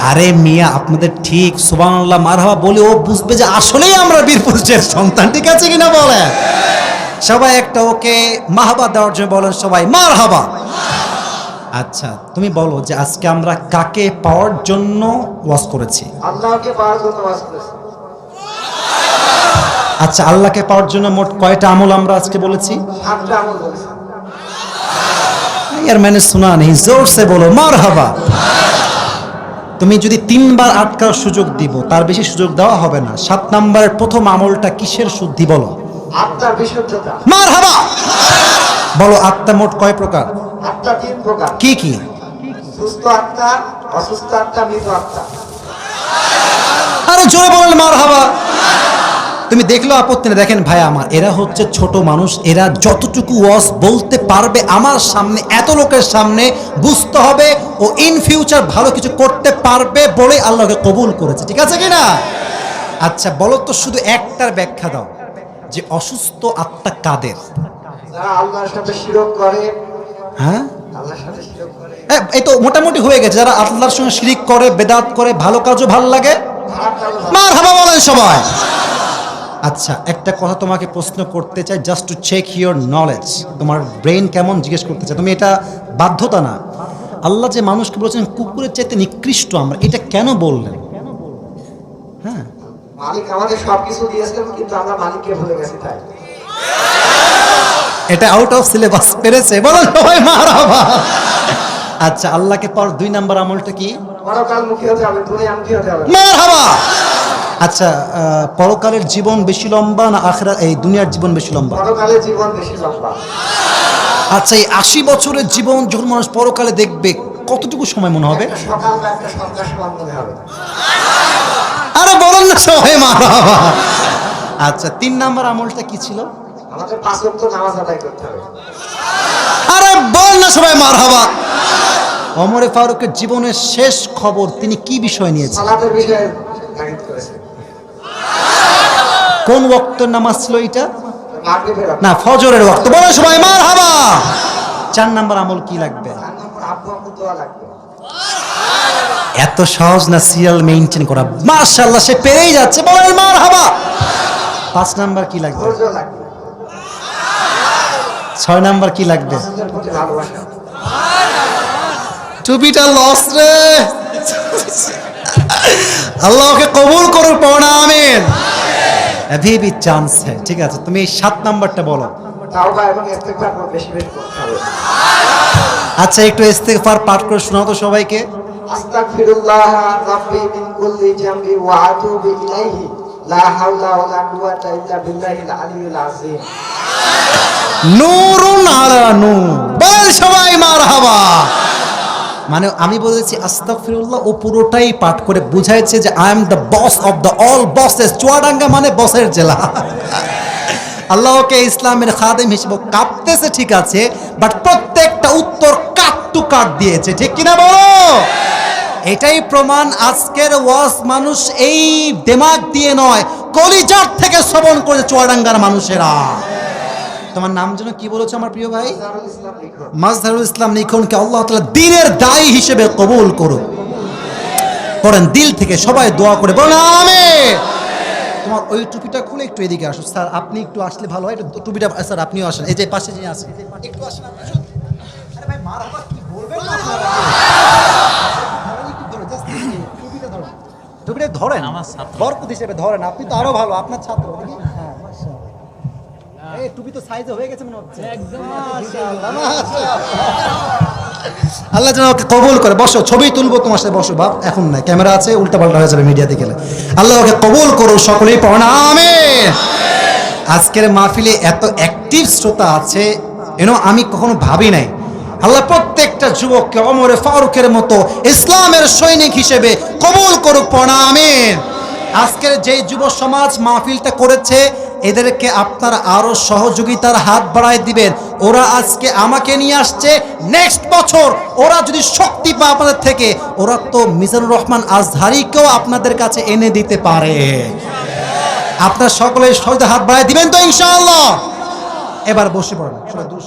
Speaker 1: আরে মিয়া, আপনাদের ঠিক সুবহানাল্লাহ মারহাবা বলে ও বুঝবে যে আসলেই আমরা বীর পুরুষের সন্তান, ঠিক আছে কিনা বলেন? সবাই একটা ওকে মারহাবা দেওয়ার জন্য বলেন সবাই মারহাবা। আচ্ছা, তুমি বলো যে আজকে আমরা কাকে পাওয়ার জন্য ওয়াজ করেছি?
Speaker 2: আল্লাহকে পাওয়ার জন্য ওয়াজ করেছি।
Speaker 1: আচ্ছা, আল্লাহকে পাওয়ার জন্য মোট কয়টা আমল আমরা আজকে বলেছি?
Speaker 2: 7টা আমল বলেছি।
Speaker 1: यार मैंने सुना नहीं, जोर से बोलो মারহাবা। তুমি যদি 3বার আটকার সুযোগ দিব, তার বেশি সুযোগ দেওয়া হবে না। 7 নম্বরের প্রথম আমলটা কিসের শুদ্ধি বলো?
Speaker 2: আত্মার বিশুদ্ধতা।
Speaker 1: মারহাবা। বলো আত্মা মোট কয় প্রকার?
Speaker 2: আত্মা 3 প্রকার।
Speaker 1: কি কি?
Speaker 2: সুস্থ আত্মা, অসুস্থ আত্মা, মৃত আত্মা।
Speaker 1: আরে জোরে বলেন মারহাবা। তুমি দেখলো আপত্তি না? দেখেন ভাই আমার, এরা হচ্ছে ছোট মানুষ, এরা যতটুকু ওয়াজ বলতে পারবে আমার সামনে, এত লোকের সামনে, বুঝতে হবে ও ইন ফিউচার ভালো কিছু করতে পারবে বলে আল্লাহকে কবুল করেছে, ঠিক আছে কিনা? আচ্ছা বলো তো, শুধু একটার ব্যাখ্যা দাও যে অসুস্থ আত্মা কাদের?
Speaker 2: যারা আল্লাহর সাথে শিরক করে।
Speaker 1: হ্যাঁ,
Speaker 2: আল্লাহর সাথে শিরক করে।
Speaker 1: এই তো মোটামুটি হয়ে গেছে। যারা আল্লাহর সঙ্গে শিরিক করে, বেদাত করে, ভালো কাজও ভালো লাগে,
Speaker 2: খারাপ কাজ।
Speaker 1: মারহাবা বলেন সবাই। আচ্ছা, একটা কথা তোমাকে প্রশ্ন করতে চাই, just to check your knowledge, তোমার ব্রেন কেমন জিজ্ঞেস করতে চাই। তুমি এটা বাধ্যতা না। আল্লাহ যে মানুষকে বলেছেন কুকুরের চাইতে নিকৃষ্ট আমরা, এটা কেন বললেন? হ্যাঁ,
Speaker 2: মালিক আমাদের সবকিছু দিয়েছেন, কিন্তু আমরা মালিককে ভুলে গেছি। তাই
Speaker 1: এটা আউট অফ সিলেবাস পেরেছে, বলেন সবাই মারহাবা। আচ্ছা, আল্লাহকে পাওয়ার 2 নম্বর আমলটা কি?
Speaker 2: পরকালমুখী হতে হবে, দুনিয়ামুখী হতে হবে।
Speaker 1: মারহাবা। আচ্ছা, পরকালের জীবন বেশি লম্বা না আখিরাত, এই দুনিয়ার জীবন বেশি লম্বা?
Speaker 2: পরকালের জীবন বেশি লম্বা।
Speaker 1: আচ্ছা, এই 80 বছরের জীবন যখন মানুষ পরকালে দেখবে, কতটুকু সময় মনে হবে?
Speaker 2: একটা সকাল বা একটা সন্ধ্যা সমান মনে হবে।
Speaker 1: আরে বলেন না সবাই মারহাবা। আচ্ছা, 3 নম্বর আমলটা কি ছিল?
Speaker 2: আমাদের 5 ওয়াক্ত নামাজ আদায় করতে হবে।
Speaker 1: আরে বল না সবাই মারহাবা। ওমর ফারুকের জীবনের শেষ খবর তিনি কি বিষয় নিয়েছেন?
Speaker 2: সালাতের বিষয়ে তাগিদ করেছেন।
Speaker 1: কোন ওয়াক্তের নামাজ ছিল এটা?
Speaker 2: মাগরিবের ওয়াক্ত।
Speaker 1: না, ফজরের ওয়াক্ত। বলে সবাই মারহাবা। 4 নম্বর আমল কি লাগবে?
Speaker 2: 4 নম্বর আব্বু আম্মু দোয়া লাগবে।
Speaker 1: এত সহজ না সিরিয়াল মেইনটেইন করা। মাশাআল্লাহ, সে পেরেই যাচ্ছে, বলেন মারহাবা। 5 নাম্বার কি লাগবে?
Speaker 2: ধৈর্য লাগবে।
Speaker 1: 6 নাম্বার কি লাগবে?
Speaker 2: রাসূলের প্রতি ভালোবাসা।
Speaker 1: টুপিটা লস রে। আল্লাহকে কবুল করুন, পড়া আমিন। अभी भी চান্স है, ঠিক আছে। তুমি 7 নাম্বারটা বলো।
Speaker 2: তাওবা এবং ইস্তিগফার বেশি বেশি করতে হবে।
Speaker 1: আচ্ছা, একটু ইস্তিগফার পাঠ করে শোনাও তো সবাইকে।
Speaker 2: আস্তাগফিরুল্লাহ রাব্বি মিন কুল্লি জামবি ওয়া আতুবু ইলাইহি লা হাওলা ওয়ালা কুওয়াতা ইল্লা বিল্লাহিল আলিয়্যিল আযীম।
Speaker 1: নূরুন আলা নূর, বল সবাই মারহাবা। মানে আমি বলেছি আস্তাগফিরুল্লাহ, ও পুরোটাই পাঠ করে বুঝাইছে যে I am the boss of the all buses. Chuadanga মানে বসের জেলা। আল্লাহকে ইসলামের খাদেম হিসেবে কাঁপতেছে, ঠিক আছে, বাট প্রত্যেকটা উত্তর কাট টু কাট দিয়েছে, ঠিক কিনা বলো? এটাই প্রমাণ আজকের ওয়াজ মানুষ এই দিমাগ দিয়ে নয়, কলিজার থেকে শ্রবণ করে চুয়াডাঙ্গার মানুষেরা। তোমার নাম যেন কি বলেছো আমার প্রিয় ভাই?
Speaker 2: মাজহারুল ইসলাম লিখন।
Speaker 1: মাজহারুল ইসলাম লিখনকে আল্লাহ তাআলা দ্বীনের দায়ী হিসেবে কবুল করুন। করেন দিল থেকে, সবাই দোয়া করে বলুন আমিন। তোমার ওই টুপিটা খুলে একটু এদিকে আসো স্যার, আপনি একটু আসলে ভালো হয়। একটু টুপিটা স্যার আপনিও আসেন, এই যে পাশে যিনি আছেন একটু আসেন আপনি। আরে ভাই মারহাবা কি বলবেন না আপনারা? একটু ধরো, জাস্ট টুপিটা ধরো, টুপিটা ধরেন, বরকত হিসেবে ধরেন। আপনি তো আরো ভালো, আপনার ছাত্র। হ্যাঁ মাশাআল্লাহ, এই টুপি তো সাইজে হয়ে গেছে মনে হচ্ছে একদম। মাশাআল্লাহ মাশাআল্লাহ, আল্লাহ যেন ওকে কবুল করে। বসো, ছবি তুলবো তোমার সাথে, বসো বাপ, এখন নাই, ক্যামেরা আছে, উল্টাপাল্টা হয়ে যাবে মিডিয়াতে গেলে। আল্লাহ ওকে কবুল করো, সকলেই পড়ো আমিন। আজকের মাহফিলে এত অ্যাক্টিভ শ্রোতা আছে, আমি কখনো ভাবি নাই। আল্লাহ প্রত্যেকটা যুবককে ওমরে ফারুকের মতো ইসলামের সৈনিক হিসেবে কবুল করুক, পড়ো আমিন। আজকের যেই যুব সমাজ মাহফিলটা করেছে, এদেরকে আপনারা আরো সহযোগিতার হাত বাড়ায় দিবেন। ওরা আজকে আমাকে নিয়ে আসছে, নেক্সট বছর ওরা যদি শক্তি পায় আপনাদের থেকে, ওরা তো মিজানুর রহমান আজহারিকেও আপনাদের কাছে এনে দিতে পারে। আপনারা সকলে সহযোগিতার হাত বাড়ায় দিবেন তো ইনশাআল্লাহ। এবার বসে পড়েন, সবাই দূর